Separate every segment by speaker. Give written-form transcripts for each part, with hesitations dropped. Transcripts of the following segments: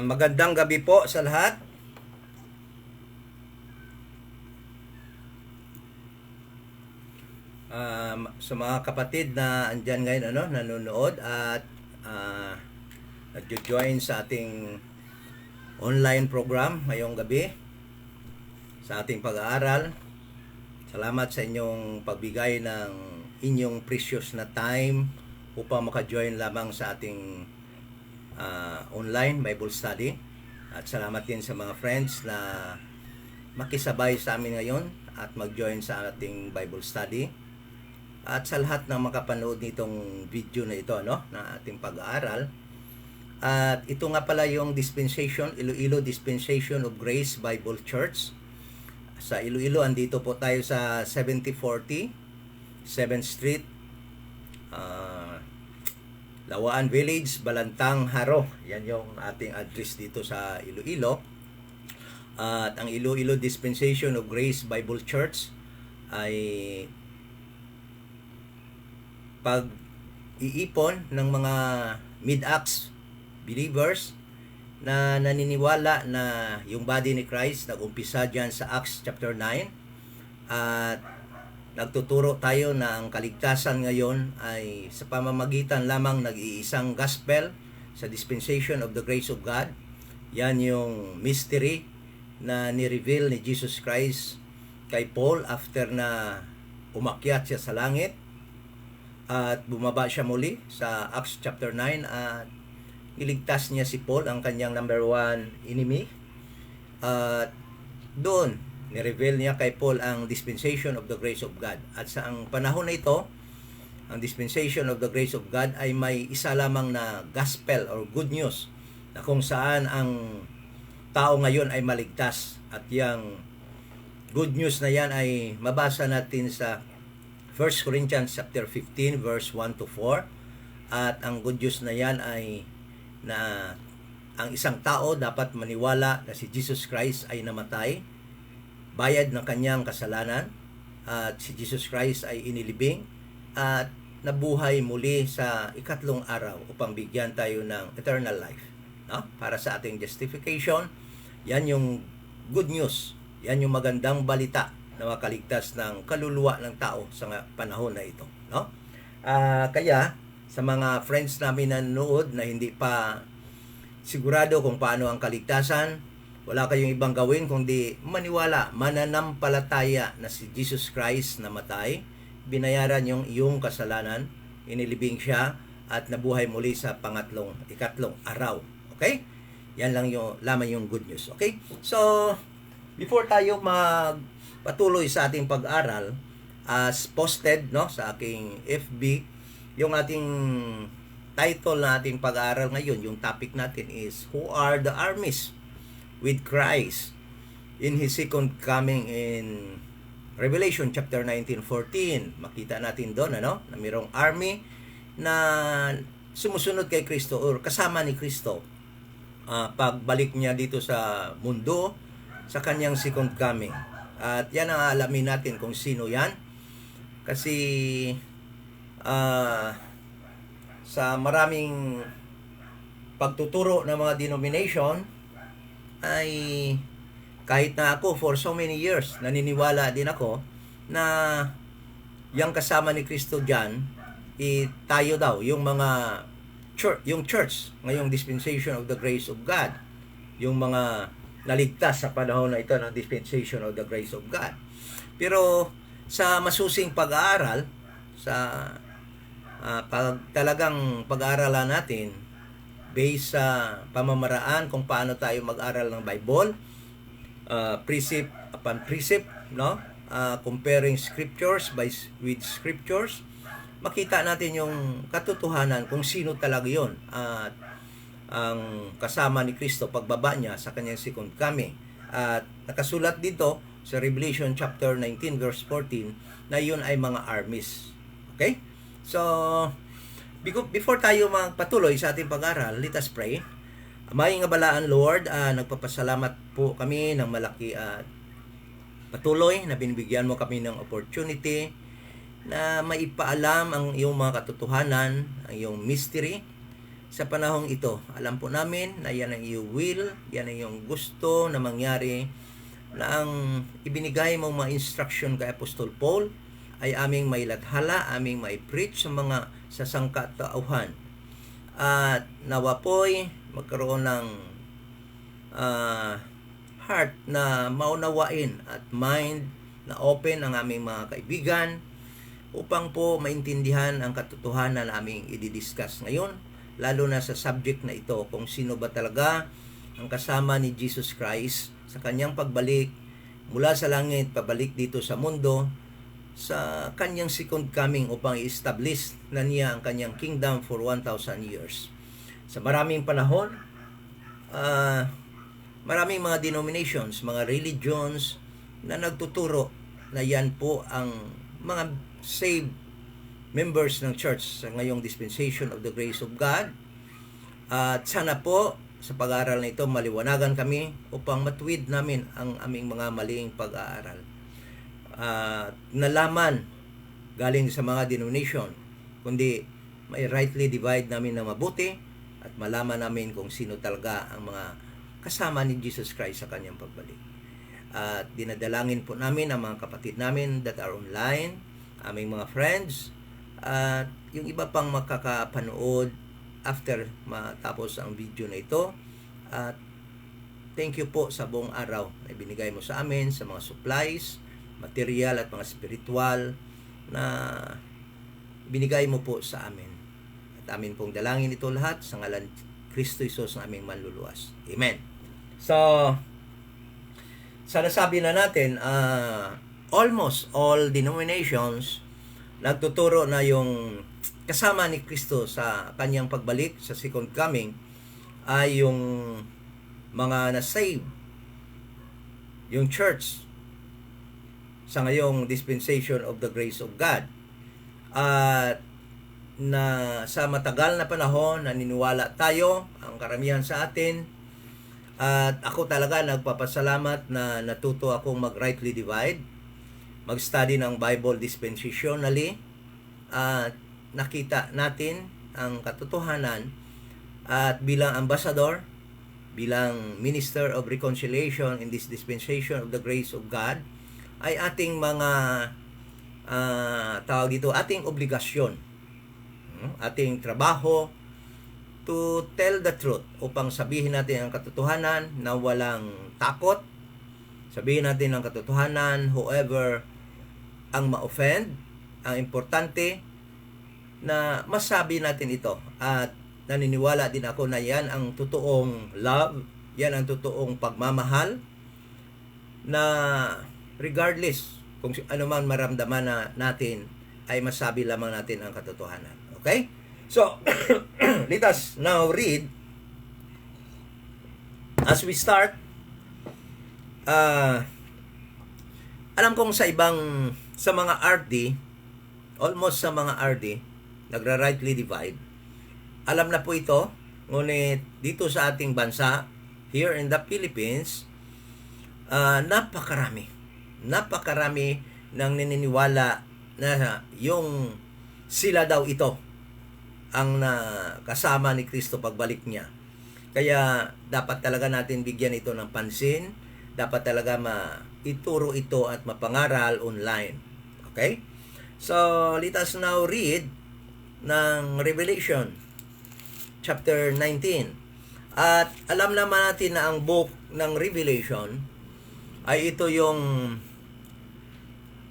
Speaker 1: Magandang gabi po sa lahat. Sa mga kapatid na andyan ngayon nanonood at nagjo-join sa ating online program ngayong gabi sa ating pag-aaral. Salamat sa inyong pagbigay ng inyong precious na time upang maka-join lamang sa ating online Bible study. At salamat din sa mga friends na makisabay sa amin ngayon at mag-join sa ating Bible study. At sa lahat ng makapanood nitong video na ito na ating pag-aaral. At ito nga pala yung dispensation, Iloilo Dispensation of Grace Bible Church. Sa Iloilo, andito po tayo sa 7040 7th Street, Lawaan Village, Balantang, Haro. Yan yung ating address dito sa Iloilo. At ang Iloilo Dispensation of Grace Bible Church ay pag-iipon ng mga mid-acts believers na naniniwala na yung body ni Christ nag-umpisa dyan sa Acts chapter 9 at nagtuturo tayo na ang kaligtasan ngayon ay sa pamamagitan lamang nag-iisang gospel sa dispensation of the grace of God. Yan yung mystery na ni-reveal ni Jesus Christ kay Paul after na umakyat siya sa langit at bumaba siya muli sa Acts chapter 9 at iligtas niya si Paul, ang kanyang number one enemy. At doon, ni-reveal niya kay Paul ang dispensation of the grace of God. At sa ang panahon na ito, ang dispensation of the grace of God ay may isa lamang na gospel or good news na kung saan ang tao ngayon ay maligtas. At yung good news na yan ay mabasa natin sa 1 Corinthians chapter 15 verse 1 to 4. At ang good news na yan ay na ang isang tao dapat maniwala na si Jesus Christ ay namatay, bayad ng kanyang kasalanan, at si Jesus Christ ay inilibing at nabuhay muli sa ikatlong araw upang bigyan tayo ng eternal life. Para sa ating justification, yan yung good news. Yan yung magandang balita na makaligtas ng kaluluwa ng tao sa panahon na ito. Kaya, sa mga friends namin na nanonood na hindi pa sigurado kung paano ang kaligtasan, wala kayong ibang gawin kundi maniwala, mananampalataya na si Jesus Christ namatay, binayaran yung iyong kasalanan, inilibing siya, at nabuhay muli sa ikatlong araw. Okay? Yan lang lamang yung good news. Okay? So, before tayo patuloy sa ating pag-aral, as posted sa aking FB, yung ating title na ating pag-aaral ngayon, yung topic natin is Who are the armies with Christ in His second coming in Revelation chapter 19:14. Makita natin doon na mayroong army na sumusunod kay Kristo or kasama ni Kristo pagbalik niya dito sa mundo sa kanyang second coming. At yan ang alamin natin kung sino yan. Kasi sa maraming pagtuturo ng mga denomination ay kahit na ako for so many years naniniwala din ako na yung kasama ni Kristo dyan tayo daw yung mga church ngayong dispensation of the grace of God, yung mga naligtas sa panahon na ito ng dispensation of the grace of God. Pero sa masusing pag-aaral, sa talagang pag-aaralan natin based sa pamamaraan kung paano tayo mag-aral ng Bible, precept upon precept, comparing scriptures with scriptures, makita natin yung katotohanan kung sino talaga yon at ang kasama ni Kristo pagbaba niya sa kanyang second coming. At nakasulat dito sa Revelation chapter 19 verse 14 na yun ay mga armies. Okay? So, before tayo magpatuloy sa ating pag-aral, let us pray. Amay nga balaan, Lord, nagpapasalamat po kami ng malaki at patuloy na binibigyan mo kami ng opportunity na maipaalam ang iyong mga katotohanan, ang iyong mystery sa panahong ito. Alam po namin na yan ang iyong will, yan ang iyong gusto na mangyari, na ang ibinigay mong mga instruction kay Apostol Paul ay aming mailathala, aming mai-preach sa mga sasangkatauhan. At nawa po'y magkaroon ng heart na maunawain at mind na open ang aming mga kaibigan upang po maintindihan ang katotohanan na aming i-discuss ngayon, lalo na sa subject na ito, kung sino ba talaga ang kasama ni Jesus Christ sa kanyang pagbalik mula sa langit pabalik dito sa mundo sa kanyang second coming upang i-establish na niya ang kanyang kingdom for 1,000 years. Sa maraming panahon, maraming mga denominations, mga religions na nagtuturo na yan po ang mga saved members ng church sa ngayong dispensation of the grace of God. At sana po sa pag-aaral na ito maliwanagan kami upang matuwid namin ang aming mga maling pag-aaral. Nalaman galing sa mga denomination, kundi may rightly divide namin na mabuti at malaman namin kung sino talaga ang mga kasama ni Jesus Christ sa kanyang pagbalik. At dinadalangin po namin ang mga kapatid namin that are online, aming mga friends, at yung iba pang makakapanood after matapos ang video na ito. At thank you po sa buong araw na ibinigay mo sa amin, sa mga supplies, material at mga spiritual na binigay mo po sa amin. At amin pong dalangin ito lahat sa ngalan Kristo Jesus na aming manluluwas. Amen. So, sa nasabi na natin, almost all denominations nagtuturo na yung kasama ni Kristo sa kanyang pagbalik sa second coming ay yung mga na-save, yung church sa ngayong dispensation of the grace of God. At na sa matagal na panahon naniniwala tayo, ang karamihan sa atin, at ako talaga nagpapasalamat na natuto akong mag-rightly divide, mag-study ng Bible dispensationally, at nakita natin ang katotohanan. At bilang ambassador, bilang minister of reconciliation in this dispensation of the grace of God, ay ating mga ating obligasyon, ating trabaho to tell the truth, upang sabihin natin ang katotohanan na walang takot, sabihin natin ang katotohanan whoever ang ma-offend. Ang importante na masabi natin ito, at naniniwala din ako na yan ang totoong love, yan ang totoong pagmamahal, na regardless kung ano man maramdaman na natin, ay masabi lamang natin ang katotohanan. Okay? So, let us now read as we start. Alam kong sa mga RD, almost sa mga RD, nagra-rightly divide. Alam na po ito, ngunit dito sa ating bansa, here in the Philippines, napakarami nang naniniwala na yung sila daw ito ang kasama ni Kristo pagbalik niya. Kaya dapat talaga natin bigyan ito ng pansin, dapat talaga ituro ito at mapangaral online. Okay? So, let us now read ng Revelation chapter 19. At alam naman natin na ang book ng Revelation ay ito yung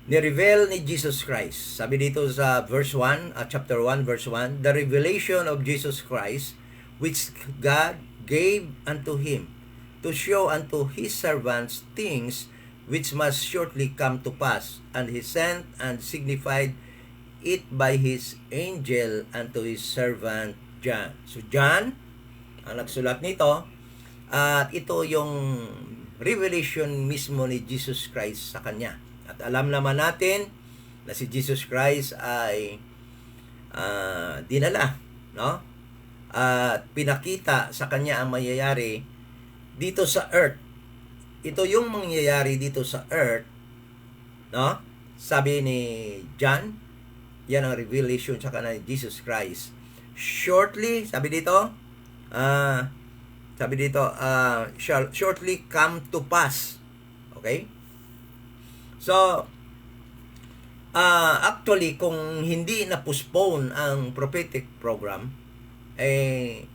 Speaker 1: ni-reveal ni Jesus Christ. Sabi dito sa verse 1, chapter 1, verse 1, the revelation of Jesus Christ, which God gave unto him, to show unto his servants things which must shortly come to pass. And he sent and signified it by his angel unto his servant John. So John, ang nagsulat nito, at ito yung revelation mismo ni Jesus Christ sa kanya. At alam naman natin na si Jesus Christ ay dinala, no? At pinakita sa kanya ang mangyayari dito sa earth. Ito yung mangyayari dito sa earth, no? Sabi ni John, yan ang revelation sa kanya ni Jesus Christ. Shortly, sabi dito, shall shortly come to pass. Okay? So, Actually, kung hindi na-postpone ang prophetic program,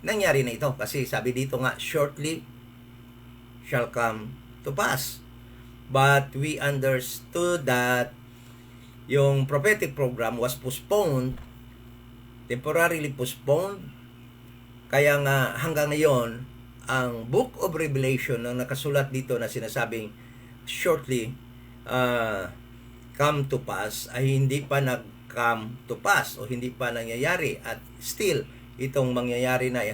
Speaker 1: nangyari na ito. Kasi sabi dito nga, shortly shall come to pass. But we understood that yung prophetic program was postponed, temporarily postponed. Kaya nga hanggang ngayon, ang Book of Revelation na nakasulat dito na sinasabing shortly come to pass ay hindi pa nag-come to pass o hindi pa nangyayari. At still, itong mangyayari na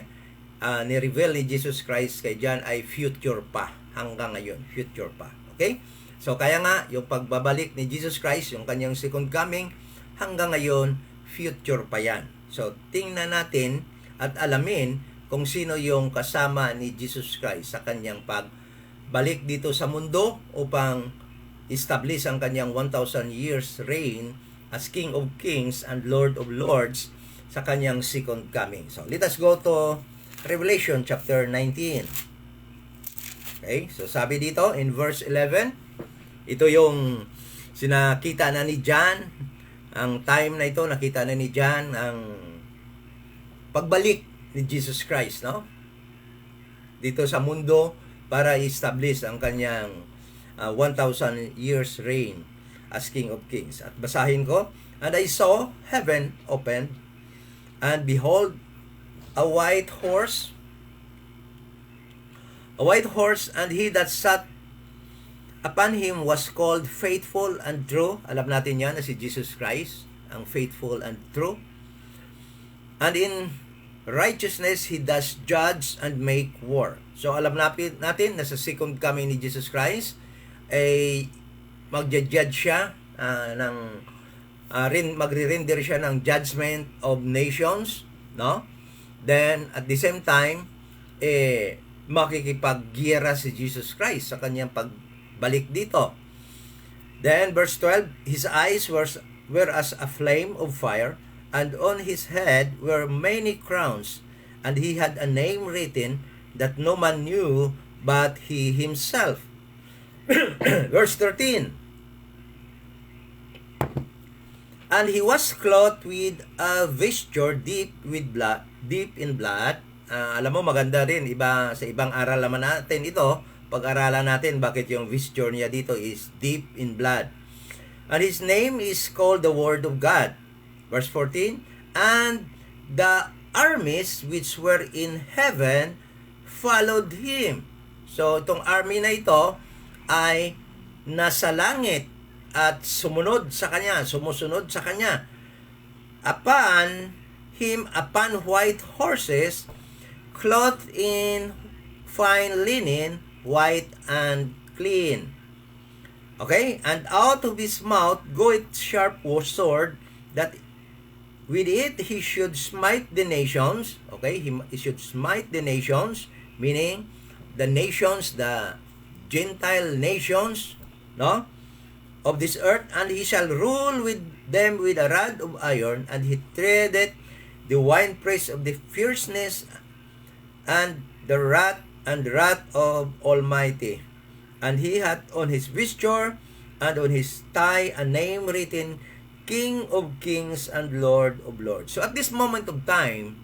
Speaker 1: ni-reveal ni Jesus Christ kay John ay future pa. Hanggang ngayon, future pa. Okay? So, kaya nga, yung pagbabalik ni Jesus Christ, yung kanyang second coming, hanggang ngayon, future pa yan. So, tingnan natin at alamin kung sino yung kasama ni Jesus Christ sa kanyang pagbalik dito sa mundo upang establish ang kanyang 1,000 years reign as King of Kings and Lord of Lords sa kanyang second coming. So, let us go to Revelation chapter 19. Okay, so sabi dito in verse 11, ito yung sinakita na ni John, ang time na ito, nakita na ni John ang pagbalik ni Jesus Christ, no? Dito sa mundo para i-establish ang kanyang 1,000 years reign as King of Kings. At basahin ko, and I saw heaven opened, and behold, a white horse, and he that sat upon him was called Faithful and True. Alam natin yan na si Jesus Christ, ang faithful and true. And in righteousness he does judge and make war. So alam natin na sa second coming ni Jesus Christ ay magja-judge siya magre-render siya ng judgment of nations, no? Then at the same time makikipaggiyera si Jesus Christ sa kanyang pagbalik dito. Then verse 12, his eyes were as a flame of fire, and on his head were many crowns, and he had a name written that no man knew but he himself. Verse 13, and he was clothed with a vesture deep in blood. Alam mo, maganda rin, sa ibang aral naman natin ito, pag-aralan natin bakit yung vesture niya dito is deep in blood. And his name is called the Word of God. Verse 14, and the armies which were in heaven followed him. So, itong army na ito ay nasa langit at sumusunod sa kanya. Upon him, upon white horses, clothed in fine linen, white and clean. Okay? And out of his mouth goeth sharp sword, that with it he should smite the nations. Okay? He should smite the nations, meaning the nations, the Gentile nations, no? Of this earth, and he shall rule with them with a rod of iron, and he treadeth the winepress of the fierceness and the wrath of Almighty. And he hath on his vesture and on his thigh a name written, King of Kings and Lord of Lords. So at this moment of time,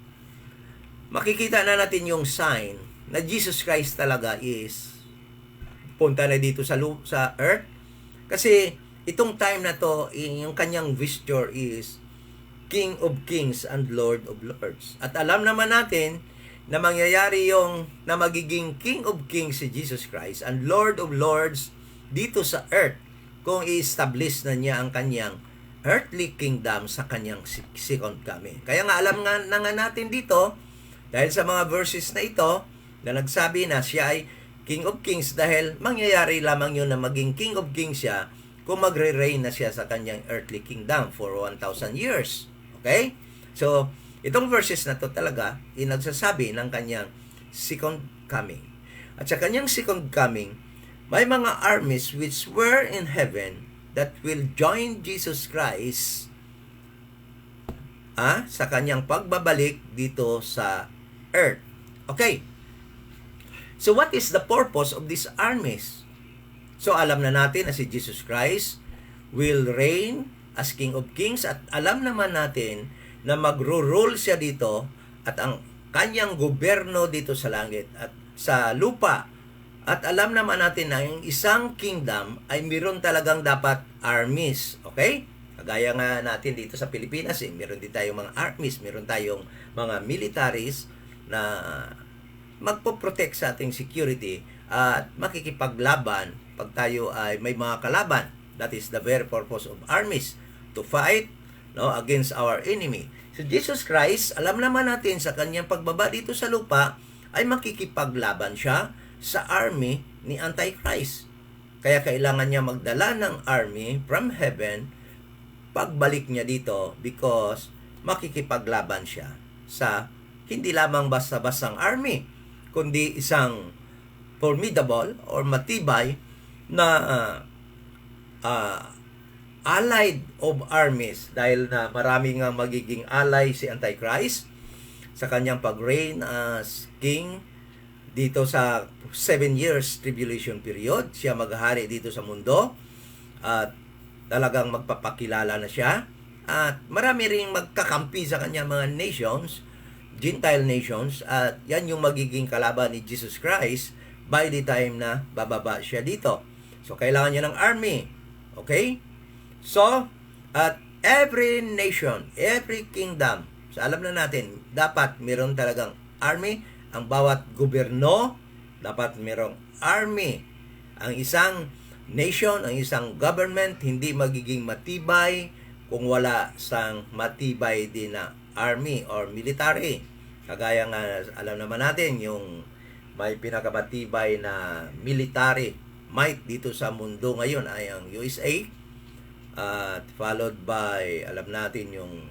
Speaker 1: makikita na natin yung sign na Jesus Christ talaga is punta na dito sa earth. Kasi itong time na to, yung kanyang vesture is King of Kings and Lord of Lords. At alam naman natin na mangyayari yung na magiging King of Kings si Jesus Christ and Lord of Lords dito sa earth kung i-establish na niya ang kanyang earthly kingdom sa kanyang second coming. Kaya nga alam nga natin dito, dahil sa mga verses na ito, na nagsabi na siya ay King of Kings dahil mangyayari lamang yun na maging King of Kings siya kung magre-reign na siya sa kanyang earthly kingdom for 1,000 years. Okay? So, itong verses na to talaga nagsasabi ng kanyang second coming. At sa kanyang second coming, may mga armies which were in heaven that will join Jesus Christ sa kanyang pagbabalik dito sa earth. Okay. So what is the purpose of these armies? So alam na natin na si Jesus Christ will reign as King of Kings, at alam naman natin na magro-rule siya dito at ang kanyang gobyerno dito sa langit at sa lupa. At alam naman natin na yung isang kingdom ay meron talagang dapat armies. Okay? Kagaya nga natin dito sa Pilipinas, meron din tayong mga armies, meron tayong mga militaries na magpo-protect sa ating security at makikipaglaban pag tayo ay may mga kalaban. That is the very purpose of armies, to fight against our enemy. So Jesus Christ, alam naman natin sa kanyang pagbaba dito sa lupa ay makikipaglaban siya sa army ni Antichrist. Kaya kailangan niya magdala ng army from heaven pagbalik niya dito because makikipaglaban siya sa hindi lamang basta-bastang army, kundi isang formidable or matibay na allied of armies, dahil na marami nga magiging ally si Antichrist sa kanyang pag-reign as king dito sa 7 years tribulation period. Siya maghahari dito sa mundo at talagang magpapakilala na siya at marami ring magkakampi sa kanyang mga nations, Gentile nations, at yan yung magiging kalaban ni Jesus Christ by the time na bababa siya dito. So kailangan niya ng army. Okay? So, at every nation, every kingdom, so alam na natin, dapat meron talagang army. Ang bawat gobyerno, dapat merong army. Ang isang nation, ang isang government, hindi magiging matibay kung wala sang matibay din na army or military. Kagaya nga, alam naman natin, yung may pinakamatibay na military might dito sa mundo ngayon ay ang USA, at followed by, alam natin, yung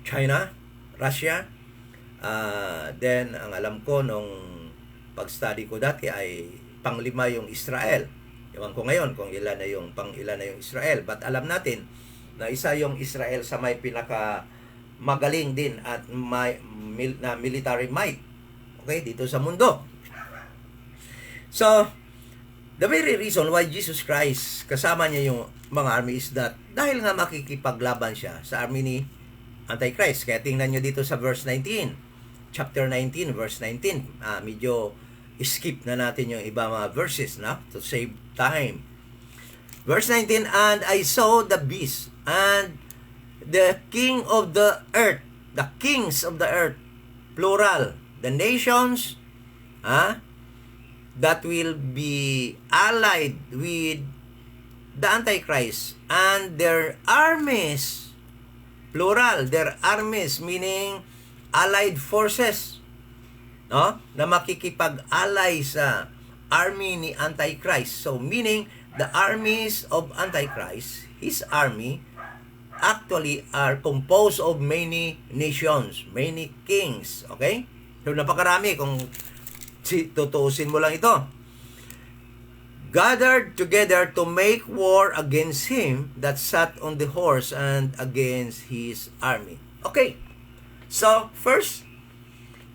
Speaker 1: China, Russia, then ang alam ko nung pag-study ko dati ay panglima yung Israel. Ewan ko ngayon kung ilan na yung Israel, but alam natin na isa yung Israel sa may pinaka magaling din at na military might, okay, dito sa mundo. So the very reason why Jesus Christ kasama niya yung mga army is that dahil nga makikipaglaban siya sa army ni Antichrist. Kaya tingnan nyo dito sa verse 19, chapter 19, verse 19. Medyo skip na natin yung iba mga verses na to save time. Verse 19, and I saw the beast and the king of the earth, the kings of the earth, plural, the nations, that will be allied with the Antichrist and their armies, plural, their armies, meaning allied forces, no, na makikipag-ally sa army ni Antichrist. So meaning the armies of Antichrist, his army, actually are composed of many nations, many kings. Okay? So napakarami kung tutuusin mo lang ito. Gathered together to make war against him that sat on the horse and against his army. Okay. So, first,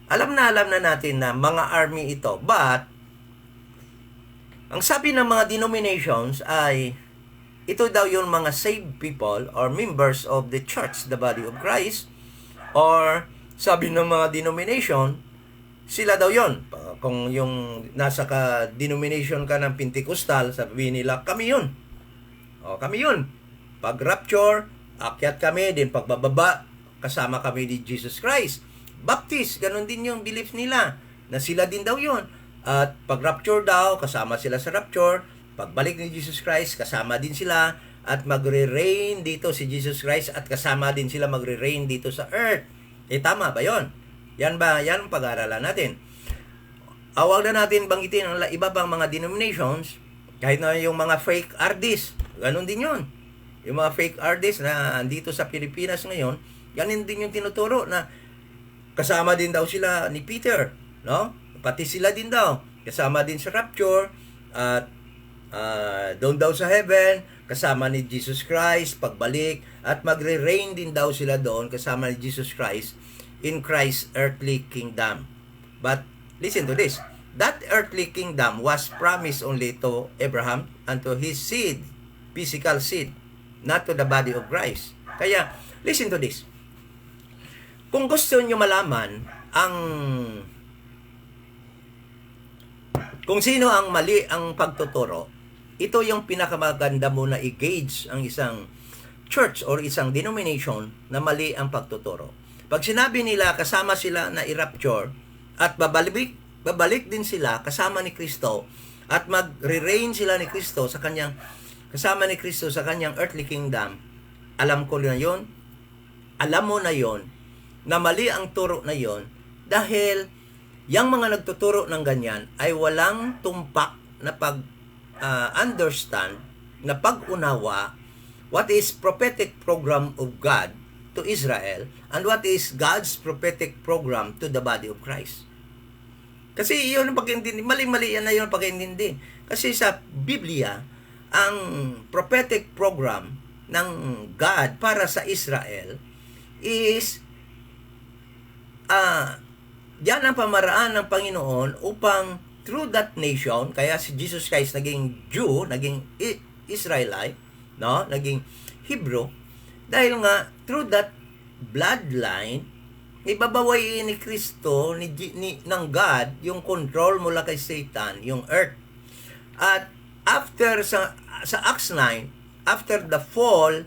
Speaker 1: alam na natin na mga army ito. But, ang sabi ng mga denominations ay, ito daw yung mga saved people or members of the church, the body of Christ. Or, sabi ng mga denomination, sila daw yon. Kung yung nasa denomination ka ng Pentecostal, sabihin nila, kami yun. O, kami yun. Pag rapture, akyat kami, din pagbababa, kasama kami ni Jesus Christ. Baptist, ganun din yung belief nila, na sila din daw yun. At pag rapture daw, kasama sila sa rapture. Pagbalik ni Jesus Christ, kasama din sila. At magre-reign dito si Jesus Christ at kasama din sila magre-reign dito sa earth. Tama ba yon? Yan ba? Yan ang pag-aaralan natin. Huwag na natin banggitin ang iba pang mga denominations, kahit na yung mga fake RDs, ganun din yun. Yung mga fake RDs na andito sa Pilipinas ngayon, ganun din yung tinuturo na kasama din daw sila ni Peter, no? Pati sila din daw, kasama din sa rapture, at doon daw sa heaven, kasama ni Jesus Christ, pagbalik, at magre-reign din daw sila doon, kasama ni Jesus Christ, in Christ's earthly kingdom. But, listen to this. That earthly kingdom was promised only to Abraham and to his seed, physical seed. not to the body of Christ. Kaya, listen to this. Kung gusto nyo malaman kung sino ang mali ang pagtuturo, ito yung pinakamaganda mo na i-gauge ang isang church or isang denomination na mali ang pagtuturo. Pag sinabi nila kasama sila na i-rapture at babalik din sila kasama ni Kristo at magre-reign sila ni Kristo sa kanyang kasama ni Kristo sa kanyang earthly kingdom, alam ko na yon, alam mo na yon, na mali ang turo na yon dahil yung mga nagtuturo ng ganyan ay walang tumpak na understand, na pag-unawa what is prophetic program of God to Israel and what is God's prophetic program to the body of Christ. Kasi yun ang pag-intindi, mali-mali yan na yun ang pag-intindi. Kasi sa Biblia, ang prophetic program ng God para sa Israel is yan ang pamaraan ng Panginoon upang through that nation, kaya si Jesus Christ naging Jew, naging Israelite, no? Naging Hebrew, dahil nga through that bloodline, ibabawain ni Kristo, ng God, yung control mula kay Satan, yung earth. At after sa Acts 9, after the fall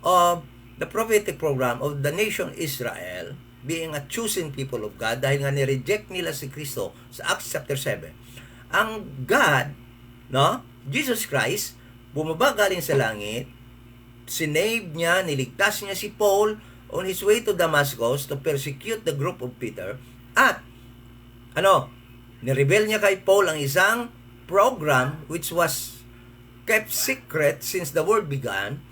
Speaker 1: of the prophetic program of the nation Israel, being a chosen people of God, dahil nga ni-reject nila si Kristo sa Acts chapter 7. Ang God, no, Jesus Christ, bumaba galing sa langit, sinave niya, niligtas niya si Paul on his way to Damascus to persecute the group of Peter, at nirebel niya kay Paul ang isang program which was kept secret since the world began,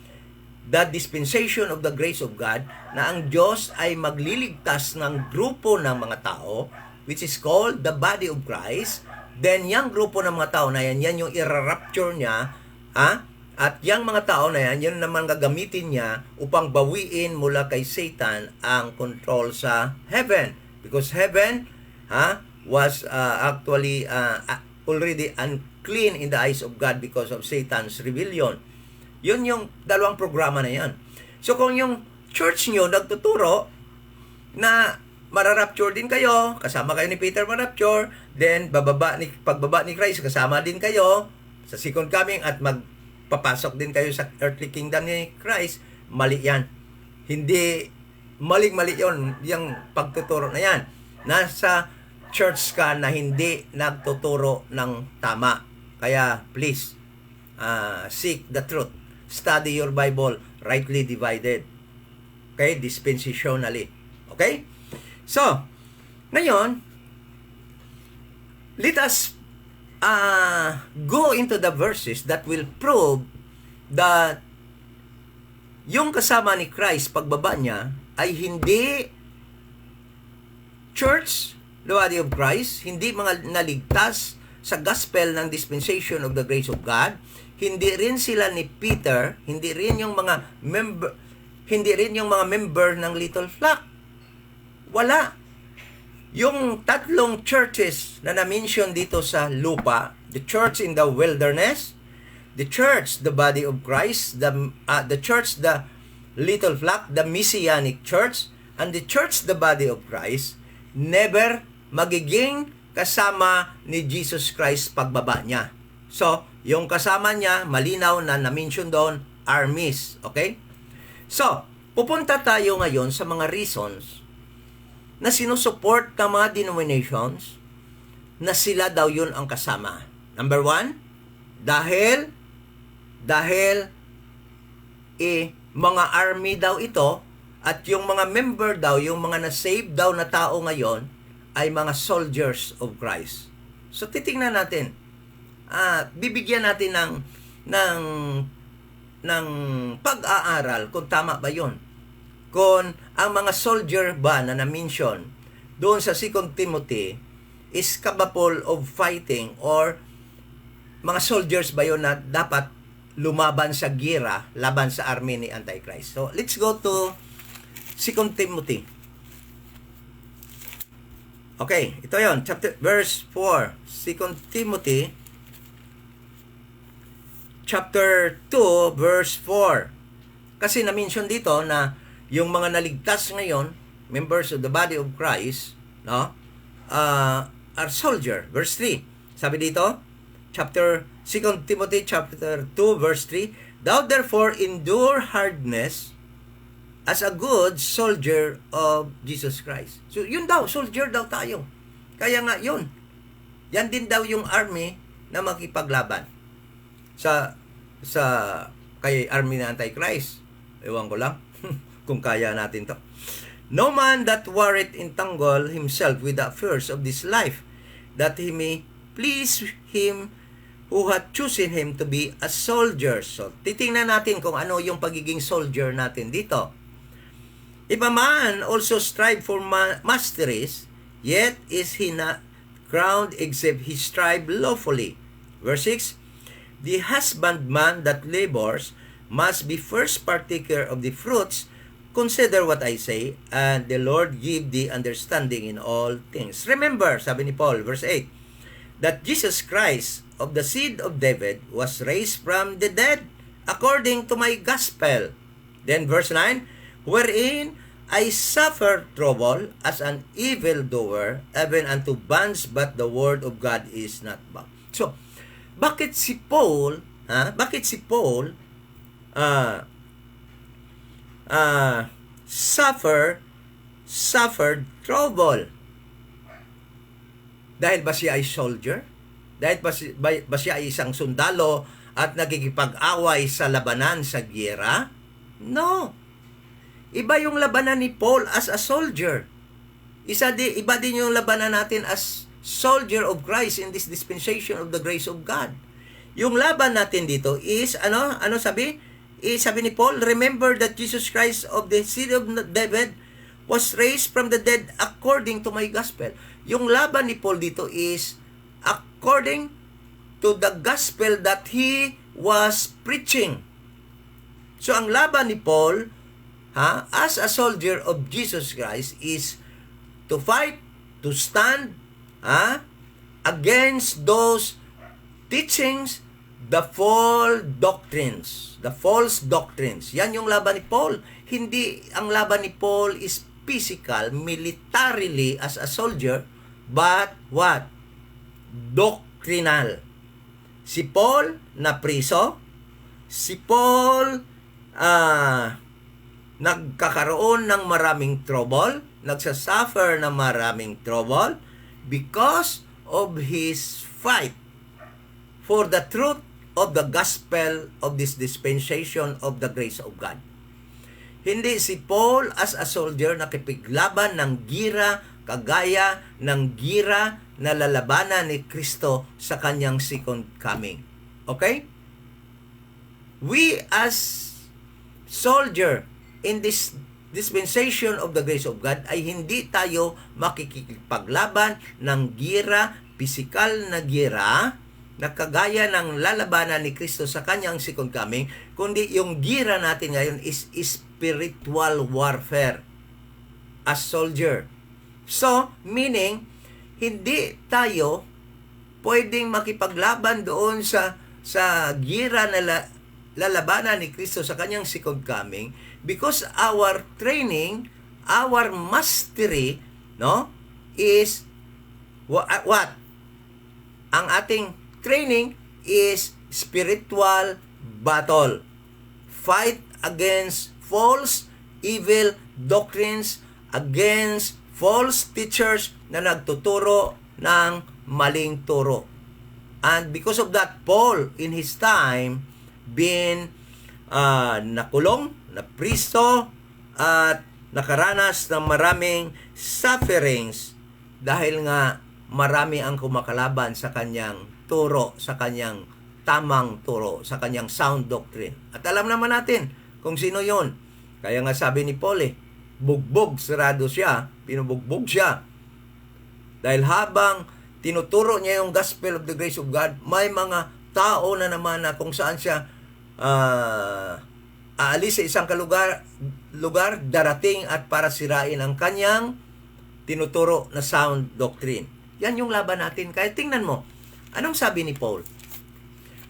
Speaker 1: the dispensation of the grace of God, na ang Diyos ay magliligtas ng grupo ng mga tao, which is called the body of Christ. Then, yung grupo ng mga tao na yan yung i-rapture niya, at yung mga tao na yan, yun naman gagamitin niya upang bawiin mula kay Satan ang control sa heaven. Because heaven was actually already unclean in the eyes of God because of Satan's rebellion. Yun yung dalawang programa na yan. So kung yung church nyo nagtuturo na mararapture din kayo, kasama kayo ni Peter marapture, then pagbaba ni Christ, kasama din kayo sa second coming at magpapasok din kayo sa earthly kingdom ni Christ, mali yan. Hindi, mali yun, yung pagtuturo na yan. Nasa church ka na hindi nagtuturo ng tama. Kaya please, seek the truth. Study your Bible, rightly divided. Okay? Dispensationally. Okay? So, ngayon, let us go into the verses that will prove that yung kasama ni Christ, pagbaba niya, ay hindi church, the body of Christ, hindi mga naligtas sa gospel ng dispensation of the grace of God, hindi rin sila ni Peter, hindi rin yung mga member ng Little Flock. Wala. Yung tatlong churches na na-mention dito sa lupa, the church in the wilderness, the church, the body of Christ, the church, the Little Flock, the Messianic church, and the church, the body of Christ, never magiging kasama ni Jesus Christ pagbaba niya. So, yung kasama niya, malinaw na na-mention doon, armies. Okay? So, pupunta tayo ngayon sa mga reasons na sinusupport ng mga denominations na sila daw yun ang kasama. Number 1, dahil mga army daw ito at yung mga member daw, yung mga na-save daw na tao ngayon ay mga soldiers of Christ. So, titingnan natin. Bibigyan natin ng pag-aaral kung tama ba yon. Kung ang mga soldier ba na na-mention doon sa 2 Timothy is capable of fighting, or mga soldiers ba yon na dapat lumaban sa gira, laban sa army ni Antichrist. So, let's go to 2 Timothy. Okay, ito yon, verse 4. 2 Timothy chapter 2, verse 4. Kasi na-mention dito na yung mga naligtas ngayon, members of the body of Christ, no, are soldier. Verse 3. Sabi dito, 2 Timothy chapter 2 verse 3, "Thou therefore endure hardness as a good soldier of Jesus Christ." So, yun daw, soldier daw tayo. Kaya nga, yun. Yan din daw yung army na makipaglaban sa kay army na Antichrist. Ewan ko lang kung kaya natin to. "No man that warreth entangle himself with the affairs of this life, that he may please him who hath chosen him to be a soldier." So, titingnan natin kung ano yung pagiging soldier natin dito. "If a man also strive for masteries, yet is he not crowned except he strive lawfully." Verse 6, "The husbandman that labors must be first partaker of the fruits. Consider what I say, and the Lord give thee understanding in all things." Remember, sabi ni Paul, verse 8, that Jesus Christ of the seed of David was raised from the dead according to my gospel. Then verse 9, "Wherein I suffer trouble as an evildoer, even unto bonds, but the word of God is not bound." So, bakit si Paul suffered trouble? Dahil ba siya ay soldier? Dahil ba siya ay isang sundalo at nagkikipag-away sa labanan sa giyera? No. Iba yung labanan ni Paul as a soldier. Iba din yung labanan natin as soldier of Christ in this dispensation of the grace of God. Yung laban natin dito is, ano sabi? Sabi ni Paul, "Remember that Jesus Christ of the seed of David was raised from the dead according to my gospel." Yung laban ni Paul dito is according to the gospel that he was preaching. So, ang laban ni Paul, as a soldier of Jesus Christ, is to fight, to stand, against those teachings, the false doctrines. Yan yung laban ni Paul. Hindi ang laban ni Paul is physical, militarily as a soldier, but what? Doctrinal. Si Paul na priso, si Paul nagkakaroon ng maraming trouble, nagsasuffer ng maraming trouble because of his fight for the truth of the gospel of this dispensation of the grace of God. Hindi si Paul as a soldier nakipaglaban ng gira kagaya ng gira na lalabanan ni Kristo sa kanyang second coming. Okay? We as soldier in this dispensation of the grace of God ay hindi tayo makikipaglaban ng gira, pisikal na gira, na kagaya ng lalabanan ni Kristo sa kanyang second coming, kundi yung gira natin ngayon is spiritual warfare as soldier. So, meaning, hindi tayo pwedeng makipaglaban doon sa gira na lalabanan ni Kristo sa kanyang second coming because our training, our mastery, no, is what? Ang ating training is spiritual battle. Fight against false, evil doctrines, against false teachers na nagtuturo ng maling turo. And because of that, Paul, in his time, been nakulong, napriso, at nakaranas ng maraming sufferings dahil nga marami ang kumakalaban sa kanyang turo, sa kanyang tamang turo, sa kanyang sound doctrine. At alam naman natin kung sino yon. Kaya nga sabi ni Paul, bugbog, sarado siya, pinubugbog siya. Dahil habang tinuturo niya yung gospel of the grace of God, may mga tao na naman na kung saan siya aalis sa isang lugar, darating at para sirain ang kanyang tinuturo na sound doctrine. Yan yung laban natin. Kaya tingnan mo, anong sabi ni Paul?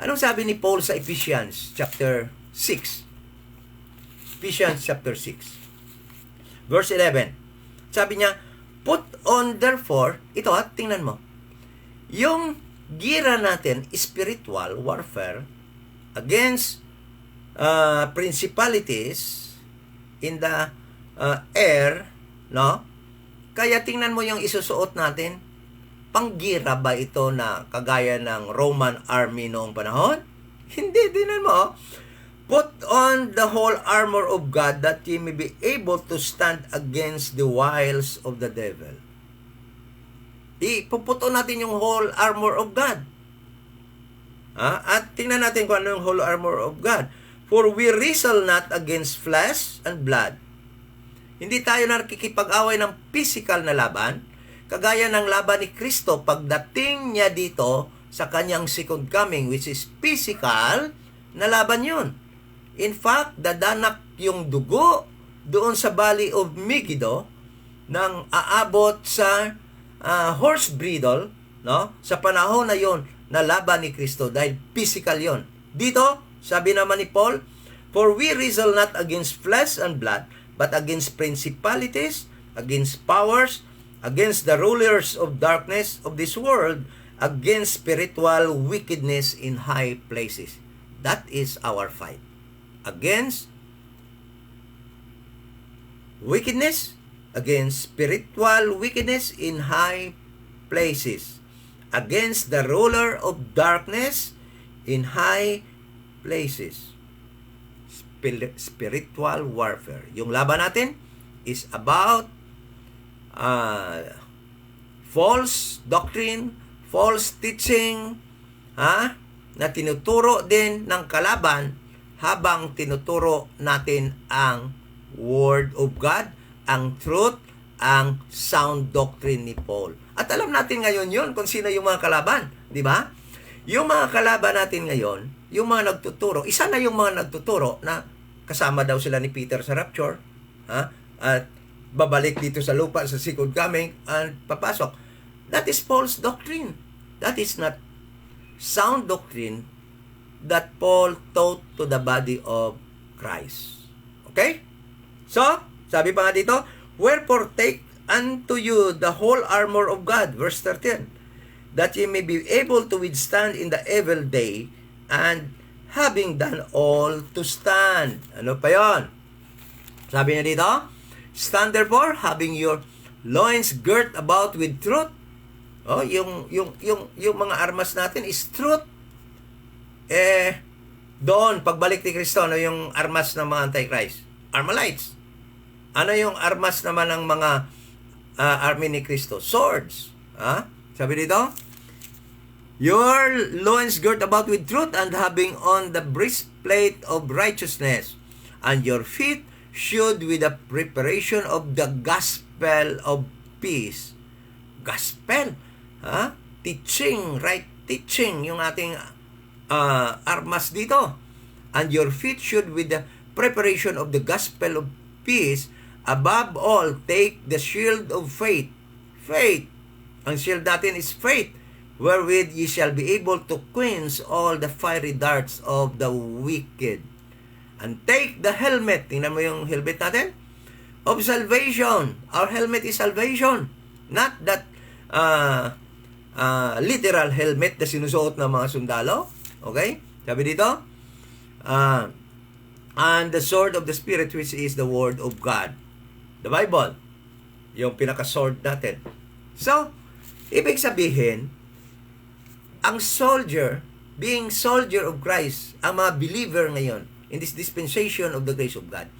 Speaker 1: Anong sabi ni Paul sa Ephesians chapter 6? Ephesians chapter 6. Verse 11. Sabi niya, put on therefore, ito tingnan mo. Yung gira natin, spiritual warfare against principalities in the air, no? Kaya tingnan mo yung isusuot natin. Panggira ba ito na kagaya ng Roman army noong panahon? Hindi, tingnan mo. Put on the whole armor of God that ye may be able to stand against the wiles of the devil. Ipuputo natin yung whole armor of God. At tingnan natin kung ano yung whole armor of God. For we wrestle not against flesh and blood. Hindi tayo nakikipag-away ng physical na laban, kagaya ng laban ni Kristo pagdating niya dito sa kanyang second coming, which is physical na laban yun. In fact, dadanak yung dugo doon sa Valley of Megiddo nang aabot sa horse bridle, no? Sa panahon na yon na laban ni Kristo dahil physical yon. Dito, sabi naman ni Paul, for we wrestle not against flesh and blood, but against principalities, against powers, against the rulers of darkness of this world, against spiritual wickedness in high places. That is our fight. Against wickedness, against spiritual wickedness in high places, against the ruler of darkness in high places. Spiritual warfare. Yung laban natin is about false doctrine, false teaching, na tinuturo din ng kalaban habang tinuturo natin ang Word of God, ang truth, ang sound doctrine ni Paul. At alam natin ngayon yon kung sino yung mga kalaban, di ba? Yung mga kalaban natin ngayon, yung mga nagtuturo, isa na yung mga nagtuturo na kasama daw sila ni Peter sa rapture, at babalik dito sa lupa sa second coming at papasok. That is false doctrine. That is not sound doctrine that Paul taught to the body of Christ. Okay? So, sabi pa nga dito, wherefore take unto you the whole armor of God, verse 13, that ye may be able to withstand in the evil day, and having done all to stand. Ano pa yon? Sabi niya dito, stand therefore, having your loins girt about with truth. Yung mga armas natin is truth. Doon, pagbalik ni Kristo, ano yung armas ng mga Antichrist? Armalites. Ano yung armas naman ng mga army ni Kristo? Swords. Sabi dito, your loins girt about with truth, and having on the breastplate of righteousness, and your feet shod with the preparation of the gospel of peace. Gospel. Teaching, right? Teaching yung ating armas dito. And your feet shod with the preparation of the gospel of peace. Above all, take the shield of faith. Faith. Ang shield natin is faith, wherewith ye shall be able to quench all the fiery darts of the wicked. And take the helmet. Tingnan mo yung helmet natin. Of salvation. Our helmet is salvation. Not that literal helmet na sinusuot ng mga sundalo. Okay? Sabi dito, and the sword of the Spirit, which is the Word of God. The Bible. Yung pinaka-sword natin. So, ibig sabihin, ang soldier, being soldier of Christ, ang mga believer ngayon, in this dispensation of the grace of God,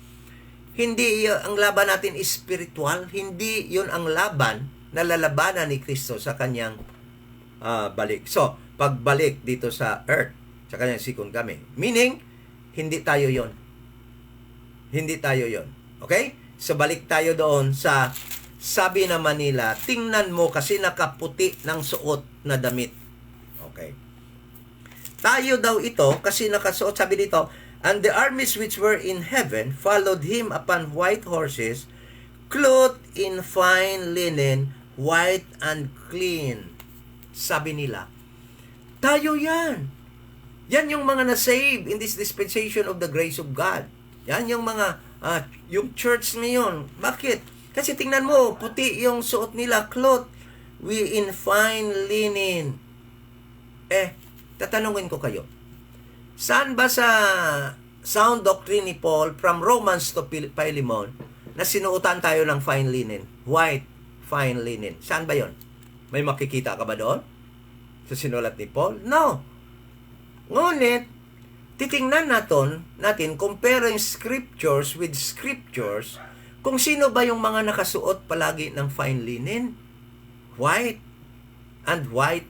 Speaker 1: hindi ang laban natin is spiritual, hindi yun ang laban na lalabanan ni Kristo sa kanyang balik. So, pagbalik dito sa earth, sa kanyang second coming. Meaning, hindi tayo yon. Hindi tayo yon. Okay? So, balik tayo doon sa sabi na Manila, tingnan mo kasi nakaputi ng suot na damit. Okay. Tayo daw ito kasi nakasuot, sabi dito, and the armies which were in heaven followed him upon white horses, clothed in fine linen, white and clean. Sabi nila, tayo yan. Yan yung mga na-save in this dispensation of the grace of God. Yan yung mga, yung church ngayon. Bakit? Kasi tingnan mo, puti yung suot nila, cloth. We in fine linen. Tatanungin ko kayo. Saan ba sa sound doctrine ni Paul from Romans to Philemon na sinuotan tayo ng fine linen? White, fine linen. Saan ba yon? May makikita ka ba doon? Sa sinulat ni Paul? No. Ngunit, titingnan natin, comparing scriptures with scriptures, kung sino ba yung mga nakasuot palagi ng fine linen? White and white.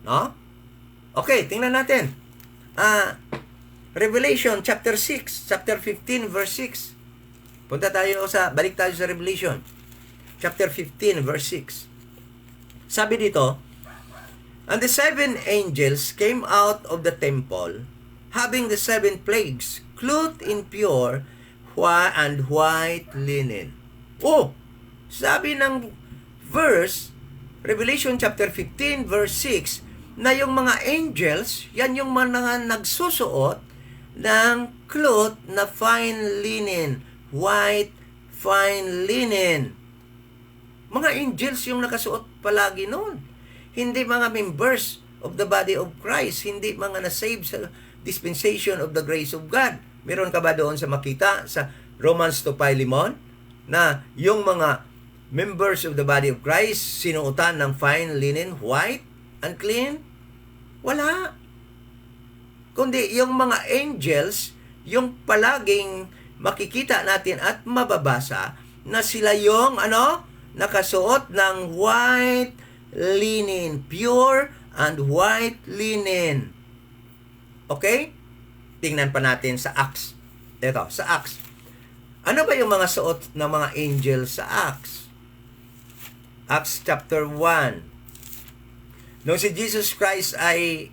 Speaker 1: No? Okay, tingnan natin. Revelation chapter 6, chapter 15, verse 6. Balik tayo sa Revelation. Chapter 15, verse 6. Sabi dito, and the 7 angels came out of the temple, having the 7 plagues, clothed in pure and white linen. Sabi ng verse, Revelation chapter 15, verse 6, na yung mga angels, yan yung mga nagsusuot ng cloth na fine linen, white fine linen. Mga angels yung nakasuot palagi noon. Hindi mga members of the body of Christ, hindi mga na-save sa dispensation of the grace of God. Meron ka ba doon sa makita sa Romans to Philemon na yung mga members of the body of Christ sinuotan ng fine linen, white and clean? Wala. Kundi yung mga angels, yung palaging makikita natin at mababasa na sila yung nakasuot ng white linen, pure and white linen. Okay? Tingnan pa natin sa Acts. Ito, sa Acts. Ano ba yung mga suot ng mga angels sa Acts? Acts chapter 1. Nung si Jesus Christ ay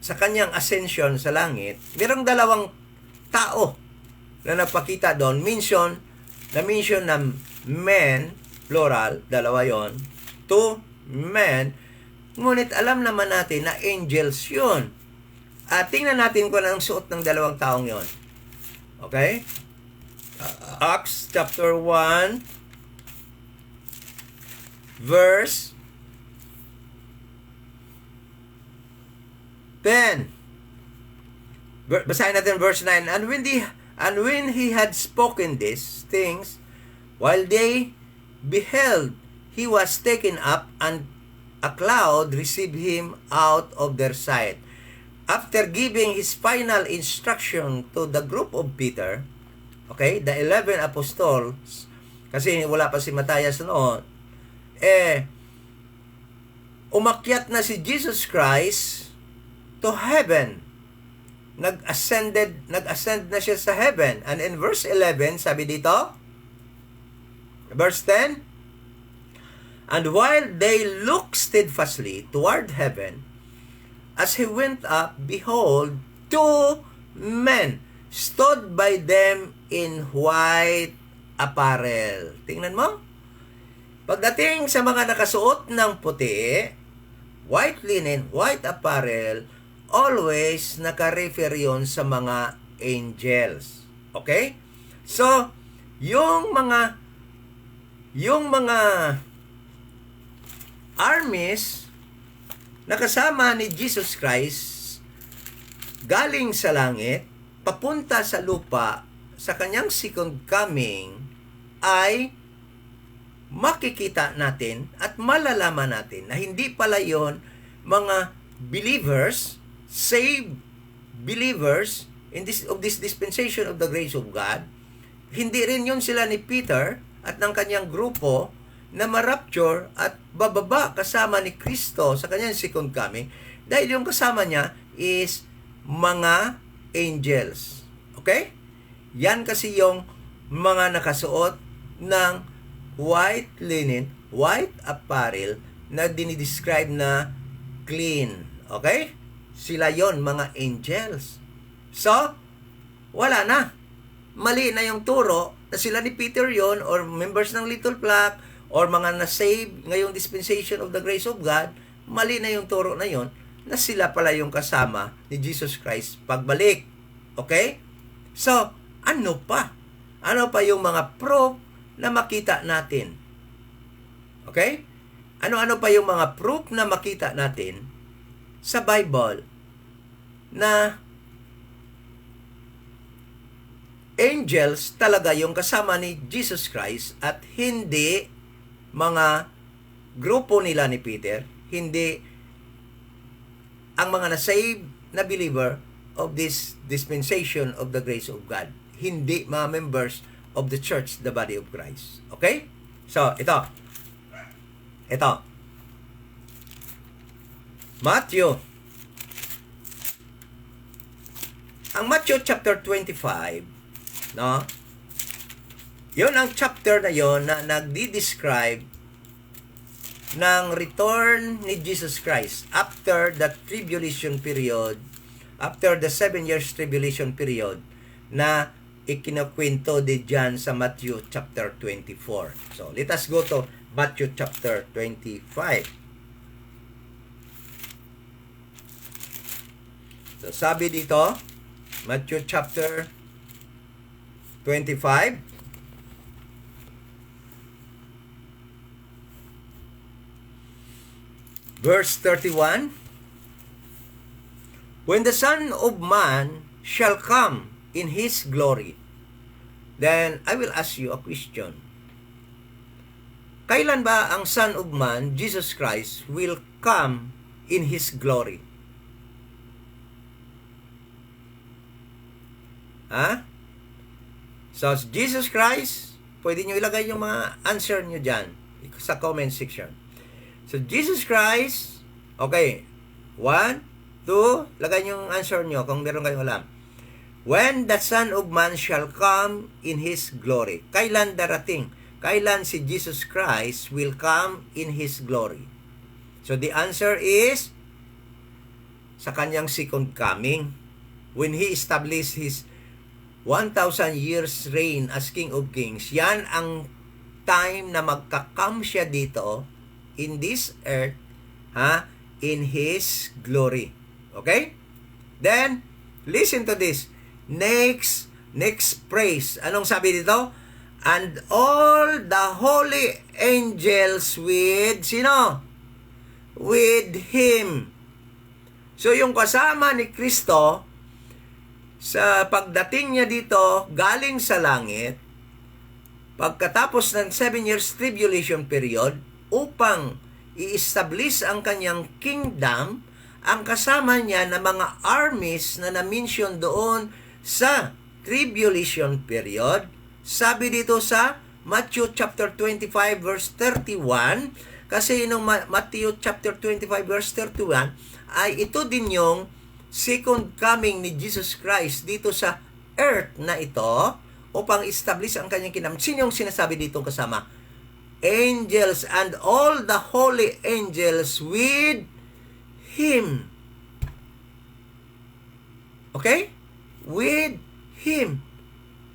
Speaker 1: sa kanyang ascension sa langit, mayroong 2 tao na napakita doon. Na mention ng men, plural, 2 yon, 2 men, ngunit alam naman natin na angels yun. At tingnan natin kung anong suot ng 2 taong yon. Okay? Acts chapter 1, verse 10. Basahin natin verse 9. And when he had spoken these things, while they beheld, he was taken up, and a cloud received him out of their sight. After giving his final instruction to the group of Peter, okay, the 11 apostles, kasi wala pa si Matthias noon, umakyat na si Jesus Christ to heaven. Nag-ascend na siya sa heaven. And in verse 11, sabi dito, verse 10, and while they looked steadfastly toward heaven, as he went up, behold, 2 men stood by them in white apparel. Tingnan mo. Pagdating sa mga nakasuot ng puti, white linen, white apparel, always naka-refer yun sa mga angels. Okay? So, yung mga armies na kasama ni Jesus Christ galing sa langit, papunta sa lupa, sa kanyang second coming, ay makikita natin at malalaman natin na hindi pala yon mga believers, saved believers of this dispensation of the grace of God. Hindi rin yun sila ni Peter at ng kanyang grupo na ma-rapture at bababa kasama ni Kristo sa kanyang second coming, dahil yung kasama niya is mga angels. Okay? Yan kasi yung mga nakasuot ng white linen, white apparel na dinidescribe na clean. Okay? Sila yon, mga angels. So, wala na. Mali na yung turo na sila ni Peter yon, or members ng Little Flock, or mga na-save ngayong dispensation of the grace of God. Mali na yung turo na yon, na sila pala yung kasama ni Jesus Christ pagbalik. Okay? So, ano pa? Ano pa yung mga proof na makita natin? Okay? Ano-ano pa yung mga proof na makita natin sa Bible na angels talaga yung kasama ni Jesus Christ at hindi mga grupo nila ni Peter, hindi ang mga na-saved na believer of this dispensation of the grace of God. Hindi mga members of the church, the body of Christ. Okay? So, ito. Matthew. Ang Matthew chapter 25, no? Yun ang chapter na yon na nagdi-describe ng return ni Jesus Christ after the tribulation period, after the 7 years tribulation period na ikinakwento di dyan sa Matthew chapter 24. So, let us go to Matthew chapter 25. So, sabi dito, Matthew chapter 25, verse 31, when the Son of Man shall come in His glory, then I will ask you a question. Kailan ba ang Son of Man, Jesus Christ, will come in His glory? Ha? So, Jesus Christ, pwede nyo ilagay yung mga answer nyo dyan sa comment section. So, Jesus Christ, okay, 1, 2, lagay nyo yung answer nyo kung meron kayong alam. When the Son of Man shall come in His glory. Kailan darating? Kailan si Jesus Christ will come in His glory? So, the answer is sa kanyang second coming. When He established His 1,000 years reign as King of Kings, yan ang time na magka-come siya dito in this earth, in His glory. Okay? Then, listen to this. Next praise. Anong sabi dito? And all the holy angels with, sino? With Him. So, yung kasama ni Kristo, sa pagdating niya dito, galing sa langit, pagkatapos ng 7 years tribulation period, upang i-establish ang kanyang kingdom, ang kasama niya na mga armies na na-mention doon sa tribulation period, sabi dito sa Matthew chapter 25 verse 31, kasi yung Matthew chapter 25 verse 31, ay ito din yung second coming ni Jesus Christ dito sa earth na ito upang establish ang kanyang kingdom. Sino yung sinasabi dito kasama? Angels and all the holy angels with Him. Okay? With Him.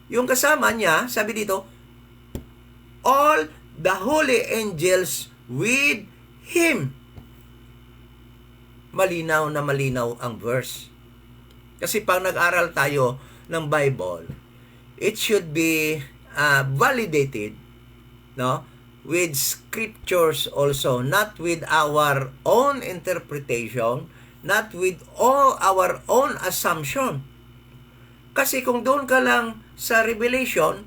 Speaker 1: Yung kasama niya, sabi dito, all the holy angels with Him. Malinaw na malinaw ang verse. Kasi pag nag-aral tayo ng Bible, it should be validated, no, with scriptures also, not with our own interpretation, not with all our own assumption. Kasi kung doon ka lang sa Revelation,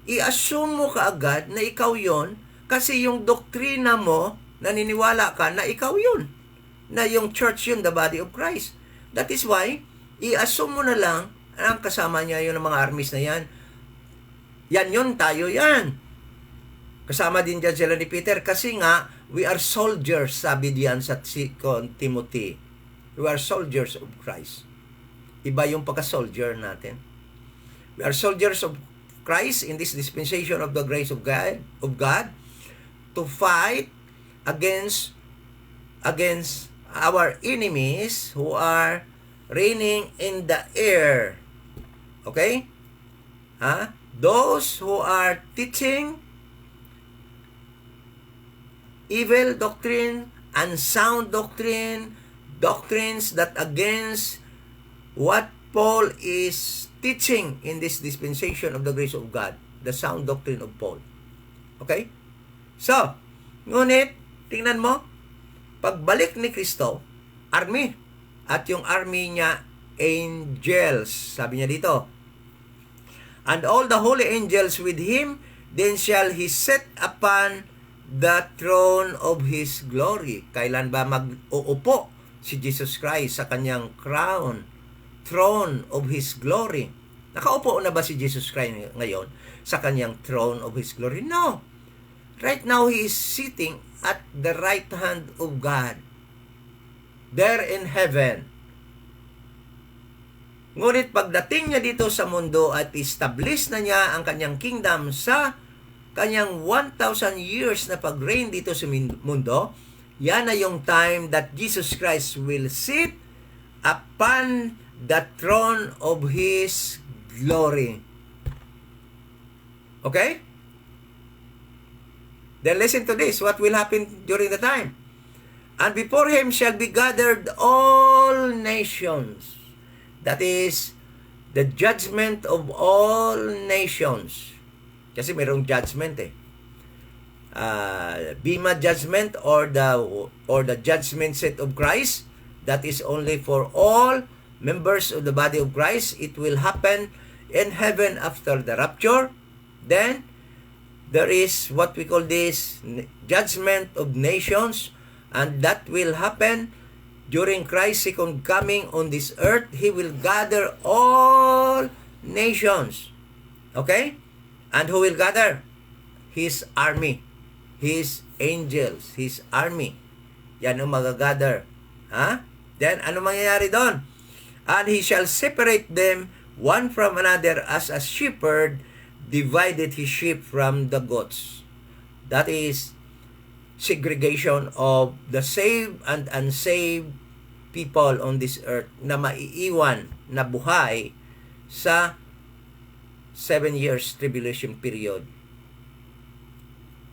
Speaker 1: i-assume mo kaagad na ikaw yon kasi yung doktrina mo, naniniwala ka na ikaw yun, na yung church yun, the body of Christ. That is why, i-assume mo na lang, ang kasama niya yun ng mga armies na yan. Yan yun, tayo yan. Kasama din dyan sila ni Peter kasi nga, we are soldiers, sabi diyan sa 2 Timothy. We are soldiers of Christ. Iba yung pagka-soldier natin. We are soldiers of Christ in this dispensation of the grace of God to fight against our enemies who are reigning in the air. Okay? Those who are teaching evil doctrine, unsound doctrine, doctrines that against what Paul is teaching in this dispensation of the grace of God, the sound doctrine of Paul. Okay? So, ngunit, tingnan mo, pagbalik ni Kristo, army. At yung army niya, angels. Sabi niya dito, and all the holy angels with him, then shall he set upon the throne of his glory. Kailan ba mag-uupo si Jesus Christ sa kanyang crown, throne of his glory? Nakaupo na ba si Jesus Christ ngayon sa kanyang throne of his glory? No. Right now, he is sitting at the right hand of God, there in heaven. Ngunit pagdating niya dito sa mundo at establish na niya ang kanyang kingdom sa kanyang 1,000 years na pag-reign dito sa mundo, yan na yung time that Jesus Christ will sit upon the throne of His glory. Okay? Then listen to this, what will happen during the time. And before Him shall be gathered all nations. That is, the judgment of all nations. Kasi mayroong judgment eh. Bema judgment or the judgment seat of Christ, that is only for all members of the body of Christ. It will happen in heaven after the rapture. Then there is what we call this judgment of nations, and that will happen during Christ's second coming on this earth. He will gather all nations. Okay? And who will gather? His army. His angels. His army. Yan ang magagather. Ha? Then, ano mangyayari doon? And He shall separate them one from another as a shepherd divided his sheep from the goats. That is segregation of the saved and unsaved people on this earth na maiiwan na buhay sa 7 years tribulation period.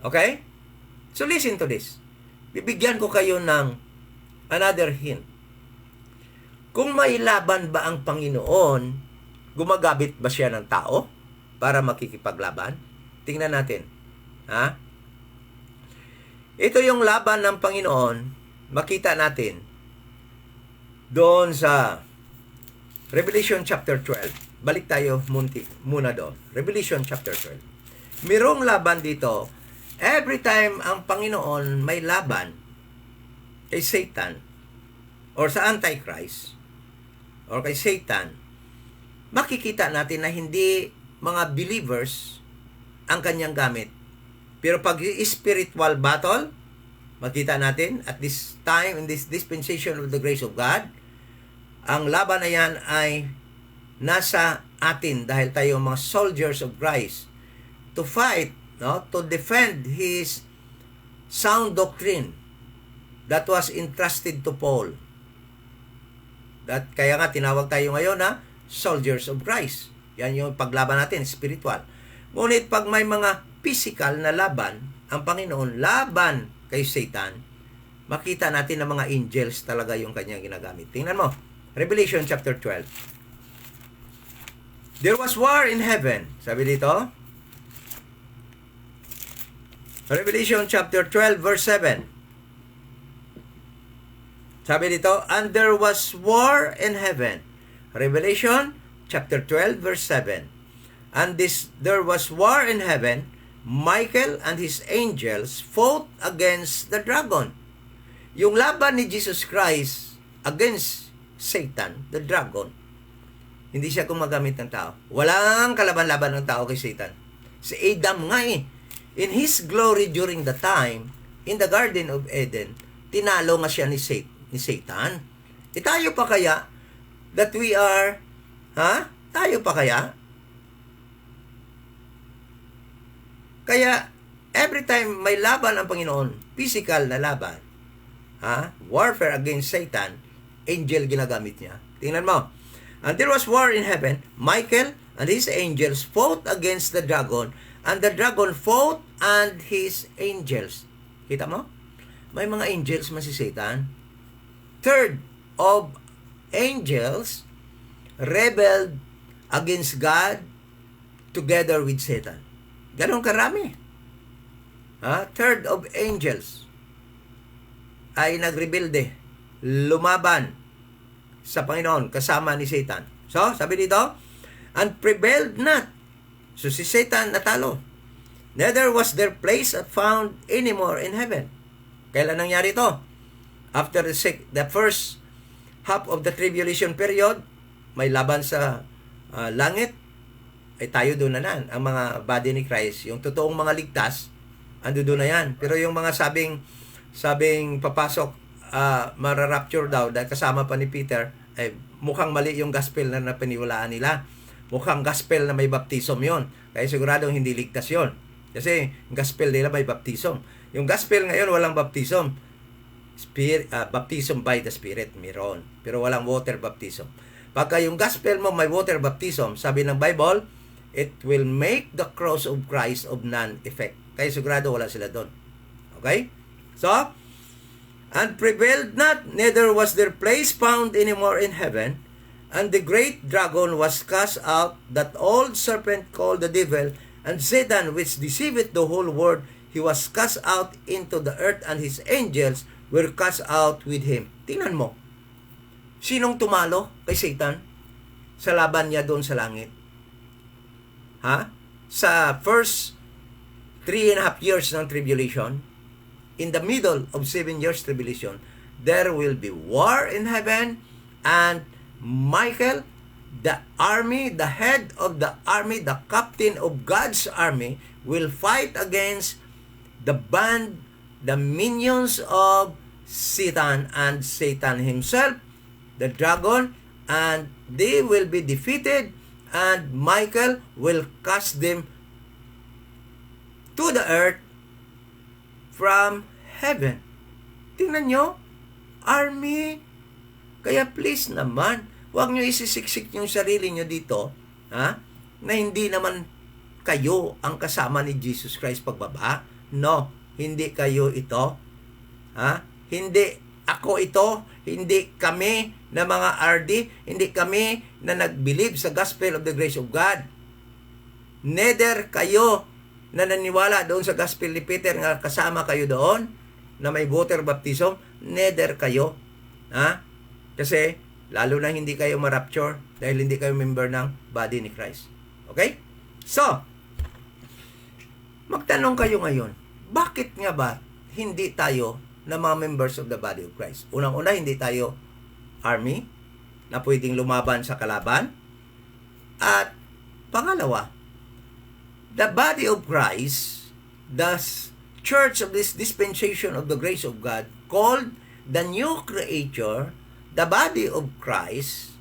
Speaker 1: Okay? So listen to this. Bibigyan ko kayo ng another hint. Kung may laban ba ang Panginoon, gumagamit ba siya ng tao para makikipaglaban? Tingnan natin. Ha? Ito yung laban ng Panginoon, makita natin doon sa Revelation chapter 12. Balik tayo muna doon. Revelation chapter 12. Mirong laban dito. Every time ang Panginoon may laban kay Satan or sa Antichrist or kay Satan, makikita natin na hindi mga believers ang kanyang gamit. Pero pag spiritual battle, makita natin at this time, in this dispensation of the grace of God, ang laban na yan ay nasa atin dahil tayo mga soldiers of Christ to fight, no, to defend His sound doctrine that was entrusted to Paul. Kaya nga tinawag tayo ngayon na soldiers of Christ. Yan yung paglaban natin, spiritual. Ngunit pag may mga physical na laban, ang Panginoon laban kay Satan, makita natin na mga angels talaga yung kanyang ginagamit. Tingnan mo, Revelation chapter 12. There was war in heaven. Sabi dito, Revelation chapter 12 verse 7. Sabi dito, and there was war in heaven. Revelation chapter 12 verse 7. And there was war in heaven. Michael and his angels fought against the dragon. Yung laban ni Jesus Christ against Satan, the dragon, hindi siya gumagamit ng tao. Walang kalaban-laban ng tao kay Satan. Si Adam nga eh. In his glory during the time, in the Garden of Eden, tinalo nga siya ni Satan. Tayo pa kaya that we are, tayo pa kaya? Kaya, every time may laban ang Panginoon, physical na laban, warfare against Satan, angel ginagamit niya. Tingnan mo. And there was war in heaven. Michael and his angels fought against the dragon, and the dragon fought and his angels. Kita mo? May mga angels man si Satan. Third of angels rebelled against God together with Satan. Ganon karami. Third of angels ay nagrebelde, lumaban sa Panginoon kasama ni Satan. So, sabi dito, and prevailed not. So, si Satan natalo. Neither was their place found anymore in heaven. Kailan nangyari ito? After the first half of the tribulation period, may laban sa langit, ay tayo doon na ang mga body ni Christ. Yung totoong mga ligtas, ando doon na yan. Pero yung mga sabing papasok, mararapture daw dahil kasama pa ni Peter, ay mukhang mali yung gospel na napaniwalaan nila. Mukhang gospel na may baptism yon. Kaya siguradong hindi ligtas yon. Kasi yung gospel nila may baptism. Yung gospel ngayon walang baptism. Baptism by the Spirit, meron. Pero walang water baptism. Pagka yung gospel mo may water baptism, sabi ng Bible, it will make the cross of Christ of none effect. Kaya sigurado wala sila doon. Okay? So, and prevailed not, neither was their place found anymore in heaven, and the great dragon was cast out, that old serpent called the devil, and Satan, which deceiveth the whole world, he was cast out into the earth, and his angels were cast out with him. Tingnan mo, sinong tumalo kay Satan sa laban niya doon sa langit? Sa first 3.5 years ng tribulation, in the middle of 7 years tribulation, there will be war in heaven, and Michael, the army, the head of the army, the captain of God's army, will fight against the band, the minions of Satan, and Satan himself, the dragon, and they will be defeated, and Michael will cast them to the earth from heaven. Tingnan nyo, army. Kaya please naman, huwag nyo isisiksik yung sarili nyo dito, na hindi naman kayo ang kasama ni Jesus Christ pagbaba. No, hindi kayo ito. Hindi ako ito, hindi kami na mga RD, hindi kami na nag-believe sa gospel of the grace of God. Neither kayo na naniwala doon sa gospel ni Peter nga kasama kayo doon na may water baptism, neither kayo. Kasi lalo na hindi kayo ma-rapture dahil hindi kayo member ng body ni Christ. Okay? So, magtanong kayo ngayon, bakit nga ba hindi tayo na mga members of the body of Christ? Unang-una, hindi tayo army na pwedeng lumaban sa kalaban. At pangalawa, the body of Christ, the church of this dispensation of the grace of God, called the new creature, the body of Christ,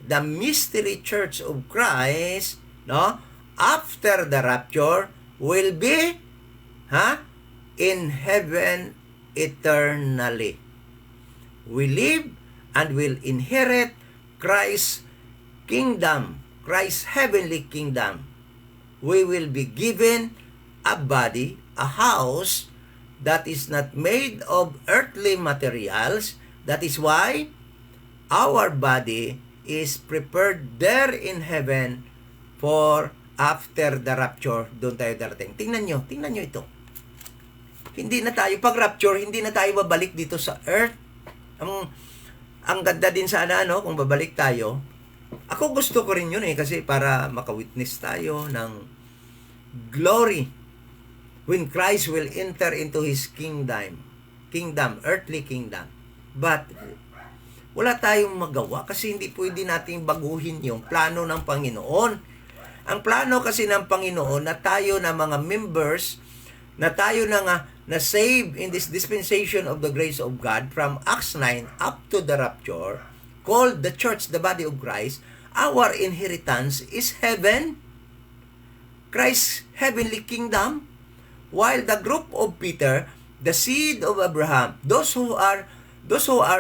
Speaker 1: the mystery church of Christ, no, after the rapture, will be in heaven eternally. We live and will inherit Christ's kingdom, Christ's heavenly kingdom. We will be given a body, a house that is not made of earthly materials. That is why our body is prepared there in heaven for after the rapture. Doon tayo darating. Tingnan nyo ito. Hindi na tayo, pag rapture, hindi na tayo babalik dito sa earth. Ang ganda din sana, kung babalik tayo. Ako gusto ko rin yun kasi para makawitness tayo ng glory when Christ will enter into His kingdom, earthly kingdom. But, wala tayong magawa kasi hindi pwede nating baguhin yung plano ng Panginoon. Ang plano kasi ng Panginoon na tayo na mga members, na tayo na save in this dispensation of the grace of God from Acts 9 up to the rapture, called the church, the body of Christ. Our inheritance is heaven, Christ's heavenly kingdom, while the group of Peter, the seed of Abraham, those who are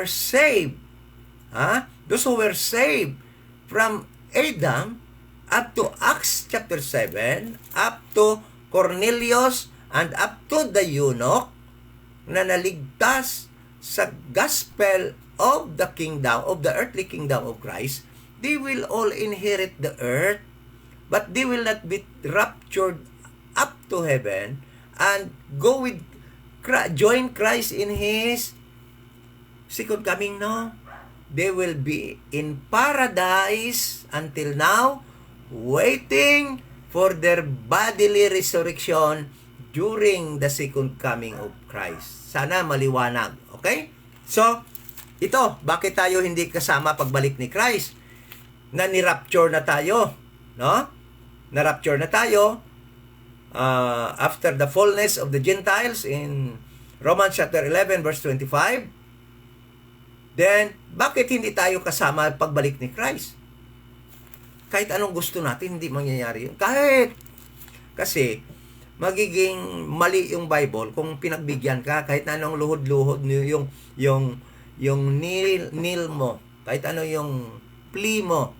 Speaker 1: saved, those who were saved from Adam up to Acts chapter 7, up to Cornelius, and up to the eunuch na naligtas sa gospel of the kingdom, of the earthly kingdom of Christ, they will all inherit the earth, but they will not be raptured up to heaven and go with join Christ in His second coming. No, they will be in paradise until now, waiting for their bodily resurrection during the second coming of Christ. Sana maliwanag. Okay? So, ito, bakit tayo hindi kasama pagbalik ni Christ? Na ni-rapture na tayo. No? Na-rapture na tayo after the fullness of the Gentiles in Romans chapter 11 verse 25. Then, bakit hindi tayo kasama pagbalik ni Christ? Kahit anong gusto natin, hindi mangyayari yun. Kasi, magiging mali yung Bible kung pinagbigyan ka, kahit anong luhod-luhod, yung nil mo, kahit ano yung plea mo.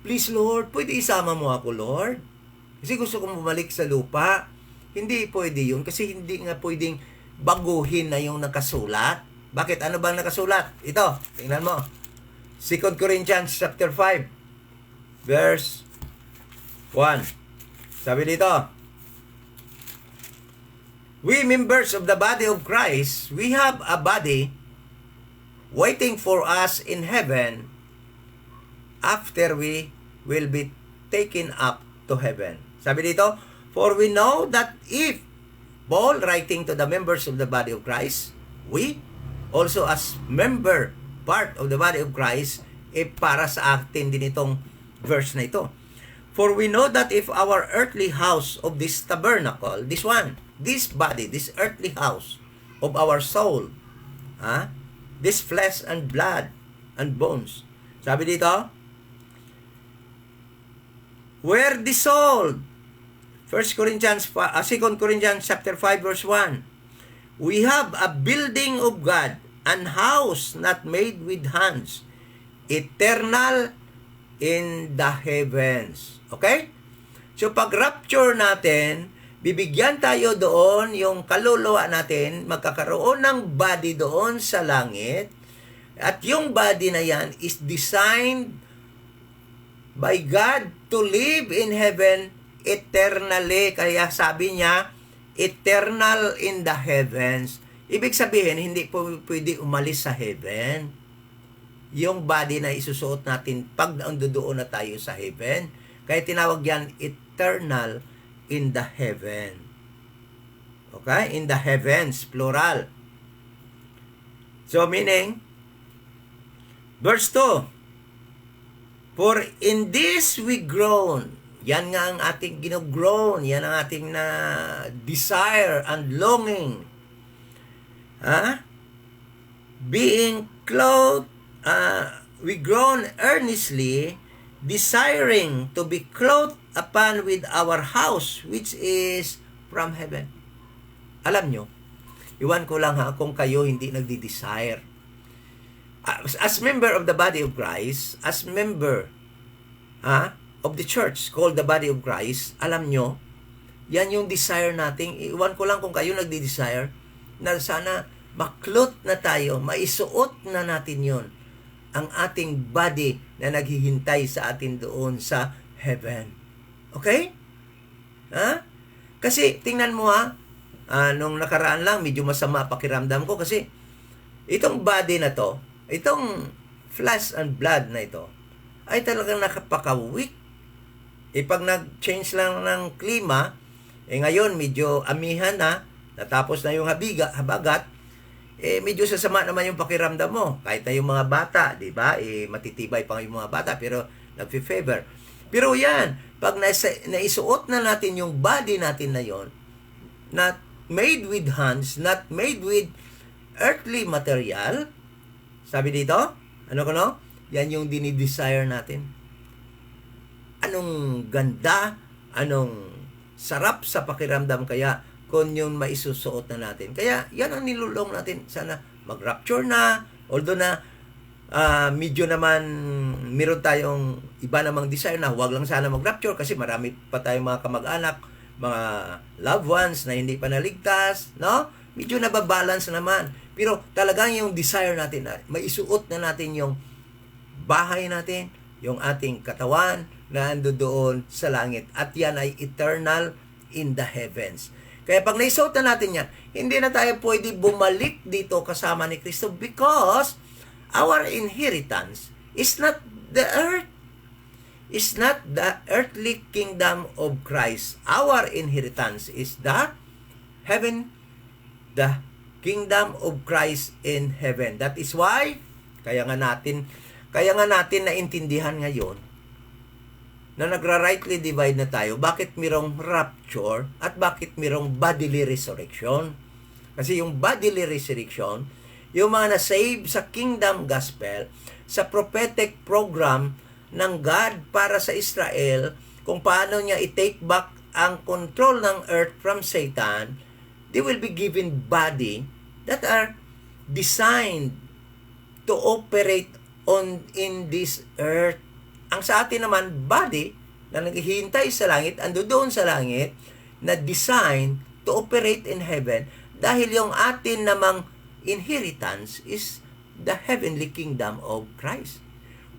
Speaker 1: Please, Lord, pwede isama mo ako, Lord? Kasi gusto kong bumalik sa lupa. Hindi pwede yun, kasi hindi nga pwedeng baguhin na yung nakasulat. Bakit? Ano bang nakasulat? Ito, tingnan mo. 2 Corinthians chapter 5, verse 1. Sabi dito, we members of the body of Christ, we have a body waiting for us in heaven after we will be taken up to heaven. Sabi dito, for we know that if, Paul writing to the members of the body of Christ, we also as member, part of the body of Christ, para sa atin din itong verse na ito. For we know that if our earthly house of this tabernacle, this body, this earthly house of our soul, this flesh and blood and bones, sabi dito, were dissolved. 2 Corinthians chapter 5 verse 1. We have a building of God, an house not made with hands, eternal in the heavens. Okay? So pag rapture natin, bibigyan tayo doon yung kaluluwa natin, magkakaroon ng body doon sa langit, at yung body na yan is designed by God to live in heaven eternally. Kaya sabi niya, eternal in the heavens. Ibig sabihin, hindi po pwede umalis sa heaven. Yung body na isusuot natin pag doon na tayo sa heaven. Kaya tinawag yan eternal in the heaven. Okay? In the heavens, plural. So, meaning, verse 2, for in this we groan. Yan nga ang ating ginogroan. Yan ang ating na desire and longing. Being clothed, we groan earnestly, desiring to be clothed upon with our house, which is from heaven. Alam nyo, iwan ko lang kung kayo hindi nagdi-desire. As member of the body of Christ, as member, of the church called the body of Christ, alam nyo, yan yung desire natin. Iwan ko lang kung kayo nagdi-desire na sana maklot na tayo, maisuot na natin yon ang ating body na naghihintay sa atin doon sa heaven. Okay? Kasi, tingnan mo nung nakaraan lang, medyo masama pakiramdam ko kasi itong body na to, itong flesh and blood na ito, ay talagang nakapaka-weak. Pag nag-change lang ng klima, ngayon medyo amihan na, natapos na yung habagat, medyo sasama naman yung pakiramdam mo. Kahit na yung mga bata, di ba? Matitibay pa yung mga bata, pero nag-favor. Pero yan, pag naisuot na natin yung body natin na yon, not made with hands, not made with earthly material, sabi dito, yan yung dinidesire natin. Anong ganda, anong sarap sa pakiramdam kaya kung yung maisusuot na natin. Kaya yan ang nilulong natin. Sana mag-rapture na, although na medyo naman meron tayong iba namang desire na huwag lang sana mag-rapture kasi marami pa tayong mga kamag-anak, mga loved ones na hindi pa naligtas, no? Medyo nababalance naman. Pero talagang yung desire natin na maisuot na natin yung bahay natin, yung ating katawan na ando doon sa langit. At yan ay eternal in the heavens. Kaya pag naisuot na natin yan, hindi na tayo pwede bumalik dito kasama ni Kristo because our inheritance is not the earth. Is not the earthly kingdom of Christ. Our inheritance is the heaven, the kingdom of Christ in heaven. That is why, kaya nga natin naintindihan ngayon na nagra-rightly divide na tayo, bakit mirong rapture at bakit mirong bodily resurrection. Kasi yung bodily resurrection, yung mga na-save sa kingdom gospel, sa prophetic program ng God para sa Israel, kung paano niya i-take back ang control ng earth from Satan, they will be given body that are designed to operate in this earth. Ang sa atin naman, body na naghihintay sa langit, ando doon sa langit, na design to operate in heaven dahil yung atin namang inheritance is the heavenly kingdom of Christ.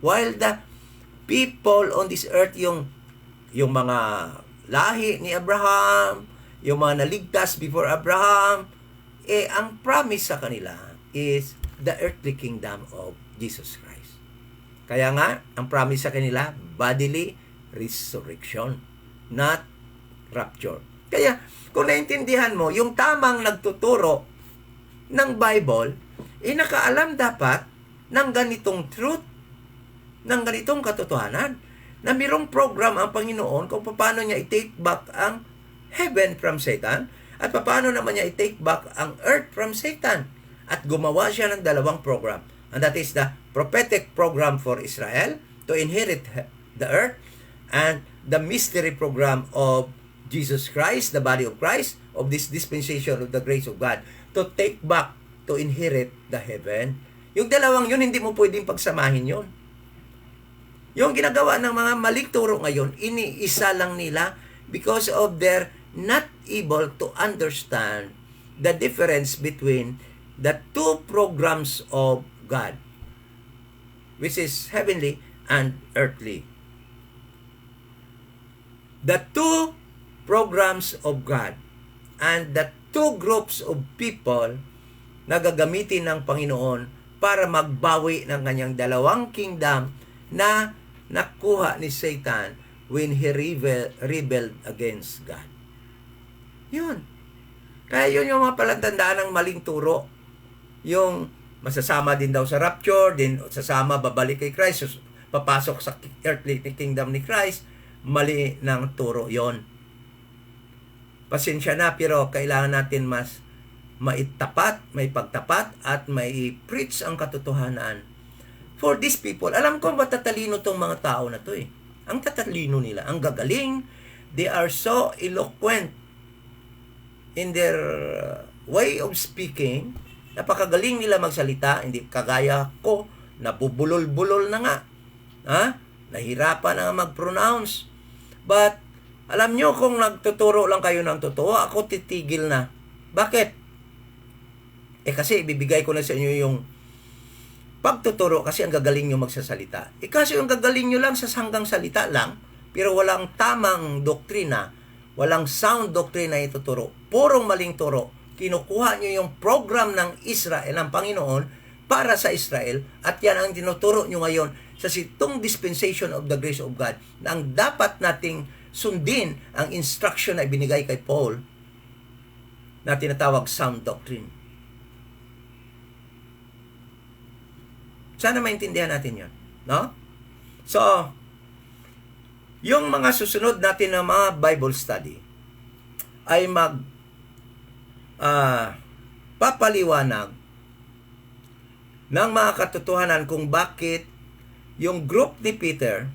Speaker 1: While the people on this earth, yung mga lahi ni Abraham, yung mga naligtas before Abraham, ang promise sa kanila is the earthly kingdom of Jesus Christ. Kaya nga, ang promise sa kanila, bodily resurrection, not rapture. Kaya, kung naintindihan mo, yung tamang nagtuturo ng Bible, nakaalam dapat ng ganitong truth, ng ganitong katotohanan, na mayroong program ang Panginoon kung paano niya i-take back ang heaven from Satan, at paano naman niya i-take back ang earth from Satan. At gumawa siya ng dalawang program. And that is the prophetic program for Israel to inherit the earth, and the mystery program of Jesus Christ, the body of Christ, of this dispensation of the grace of God, to take back, to inherit the heaven. Yung dalawang yun, hindi mo pwedeng pagsamahin yun. Yung ginagawa ng mga maling turo ngayon, iniisa lang nila because of their not able to understand the difference between the two programs of God, which is heavenly and earthly. The two programs of God and the two groups of people na gagamitin ng Panginoon para magbawi ng kanyang dalawang kingdom na nakuha ni Satan when he rebelled against God. Yun. Kaya yun yung mga palatandaan ng maling turo. Yung masasama din daw sa rapture, din sasama babalik kay Christ, papasok sa earthly kingdom ni Christ, mali ng turo yon. Pasensya na, pero kailangan natin mas maitapat, may pagtapat, at may preach ang katotohanan. For these people, alam ko matatalino tong mga tao na to eh. Ang tatalino nila, ang gagaling, they are so eloquent in their way of speaking. Napakagaling nila magsalita, hindi kagaya ko, nabubulol-bulol na nga. Nahirapan na mag-pronounce. But, alam nyo, kung nagtuturo lang kayo ng totoo, ako titigil na. Bakit? Kasi ibibigay ko na sa inyo yung pagtuturo kasi ang gagaling nyo magsasalita. Kasi ang gagaling nyo lang sa hanggang salita lang, pero walang tamang doktrina, walang sound doktrina ituturo. Purong maling turo. Kinukuha nyo yung program ng Israel, ng Panginoon, para sa Israel, at yan ang tinuturo nyo ngayon sa sitong dispensation of the grace of God, na ang dapat nating sundin ang instruction na ibinigay kay Paul na tinatawag sound doctrine. Sana maintindihan natin yun. No? So, yung mga susunod natin na mga Bible study ay papaliwanag ng mga katotohanan kung bakit yung group ni Peter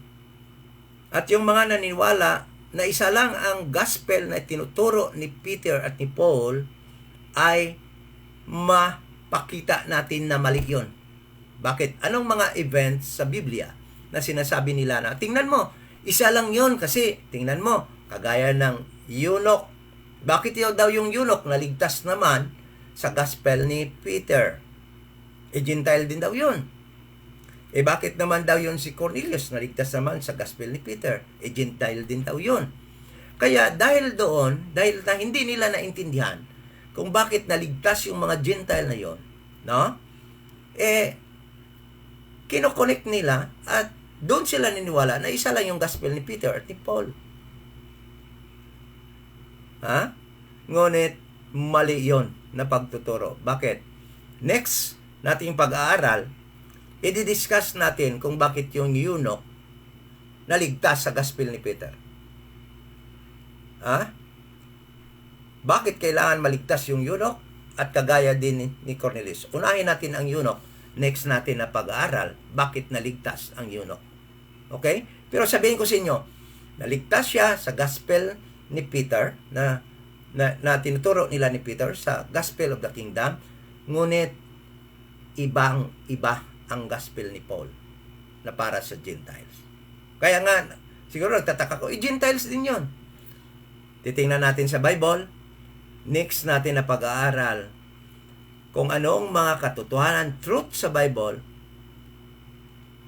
Speaker 1: at yung mga naniniwala na isa lang ang gospel na tinuturo ni Peter at ni Paul ay mapakita natin na mali yun. Bakit? Anong mga events sa Biblia na sinasabi nila na tingnan mo, isa lang yun kasi tingnan mo, kagaya ng eunuch. Bakit yun daw yung eunuch naligtas naman sa gospel ni Peter? Gentile din daw yun. Bakit naman daw yun si Cornelius? Naligtas naman sa gospel ni Peter. Gentile din daw yun. Kaya dahil doon, dahil na hindi nila naintindihan kung bakit naligtas yung mga Gentile na yon, no? Kino-connect nila at doon sila niniwala na isa lang yung gospel ni Peter at ni Paul. Ngunit mali yon na pagtuturo. Bakit? Next nating pag-aaral, i-discuss natin kung bakit yung eunuch naligtas sa gospel ni Peter. Bakit kailangan maligtas yung eunuch at kagaya din ni Cornelius? Unahin natin ang eunuch. Next natin na pag-aaral, bakit naligtas ang eunuch. Okay? Pero sabihin ko sa inyo, naligtas siya sa gospel ni Peter na tinuturo nila ni Peter sa gospel of the kingdom, ngunit ibang-iba ang gospel ni Paul na para sa Gentiles. Kaya nga, siguro nagtataka ko, Gentiles din yon. Titingnan natin sa Bible, next natin na pag-aaral kung anong mga katotohanan, truth sa Bible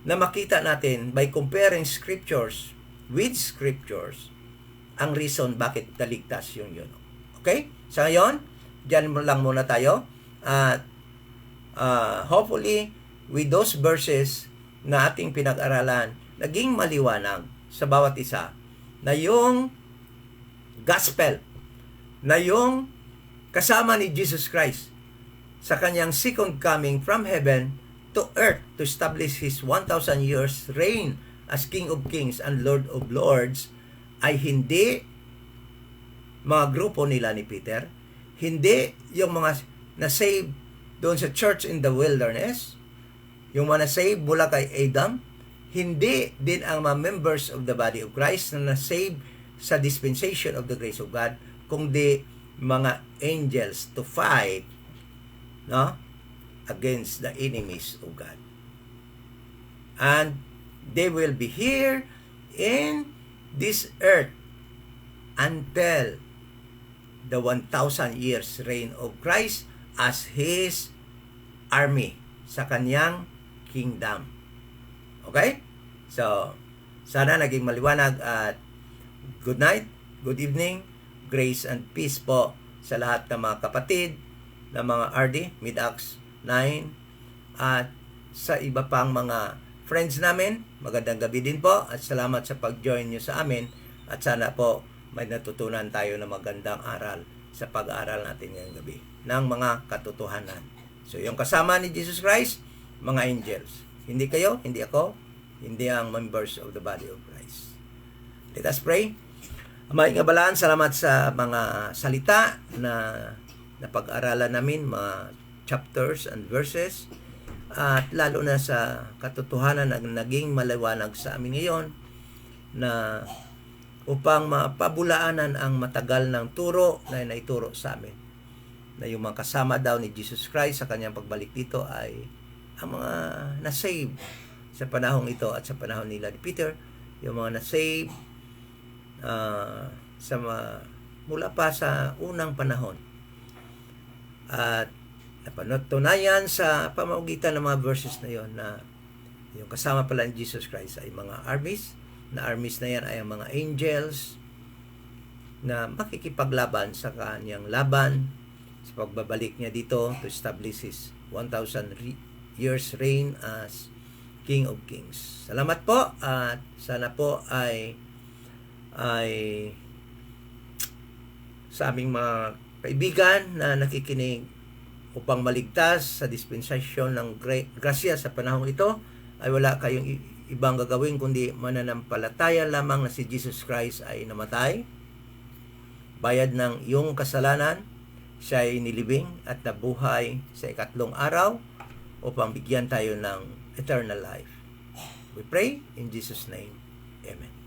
Speaker 1: na makita natin by comparing scriptures with scriptures ang reason bakit naligtas yung yun. Okay? Sa ngayon, dyan lang muna tayo. At hopefully, with those verses na ating pinag-aralan, naging maliwanag sa bawat isa na yung gospel, na yung kasama ni Jesus Christ sa kanyang second coming from heaven to earth to establish His 1,000 years reign as King of Kings and Lord of Lords ay hindi mga grupo nila ni Peter, hindi yung mga na-save doon sa church in the wilderness, yung mga na-save mula kay Adam, hindi din ang mga members of the body of Christ na na-save sa dispensation of the grace of God, kundi mga angels to fight, no, against the enemies of God. And they will be here in this earth until the 1,000 years reign of Christ as His army sa kanyang kingdom. Okay? So, sana naging maliwanag at good night, good evening, grace and peace po sa lahat ng mga kapatid ng mga RD, Mid-Acts 9, at sa iba pang mga friends namin. Magandang gabi din po at salamat sa pag-join nyo sa amin at sana po may natutunan tayo na magandang aral sa pag-aaral natin ngayong gabi ng mga katotohanan. So, yung kasama ni Jesus Christ, mga angels. Hindi kayo, hindi ako, hindi ang members of the body of Christ. Let us pray. Amay ngabalaan, salamat sa mga salita na pag-aralan namin, mga chapters and verses, at lalo na sa katotohanan na naging maliwanag sa amin ngayon na upang mapabulaanan ang matagal ng turo na naituro sa amin. Na yung mga kasama daw ni Jesus Christ sa kanyang pagbalik dito ay ang mga na-save sa panahong ito at sa panahon nila ni Peter, yung mga na-save mula pa sa unang panahon. At napatunayan sa pamamagitan ng mga verses na yon na yung kasama pala ni Jesus Christ ay mga armies, na armies na yan ay ang mga angels na makikipaglaban sa kanyang laban sa pagbabalik niya dito to establish His 1,000 years reign as King of Kings. Salamat po at sana po ay sa aming mga kaibigan na nakikinig upang maligtas sa dispensasyon ng grasya sa panahon ito ay wala kayong ibang gagawin kundi mananampalataya lamang na si Jesus Christ ay namatay, bayad ng iyong kasalanan, siya ay nilibing at nabuhay sa ikatlong araw upang bigyan tayo ng eternal life. We pray in Jesus' name. Amen.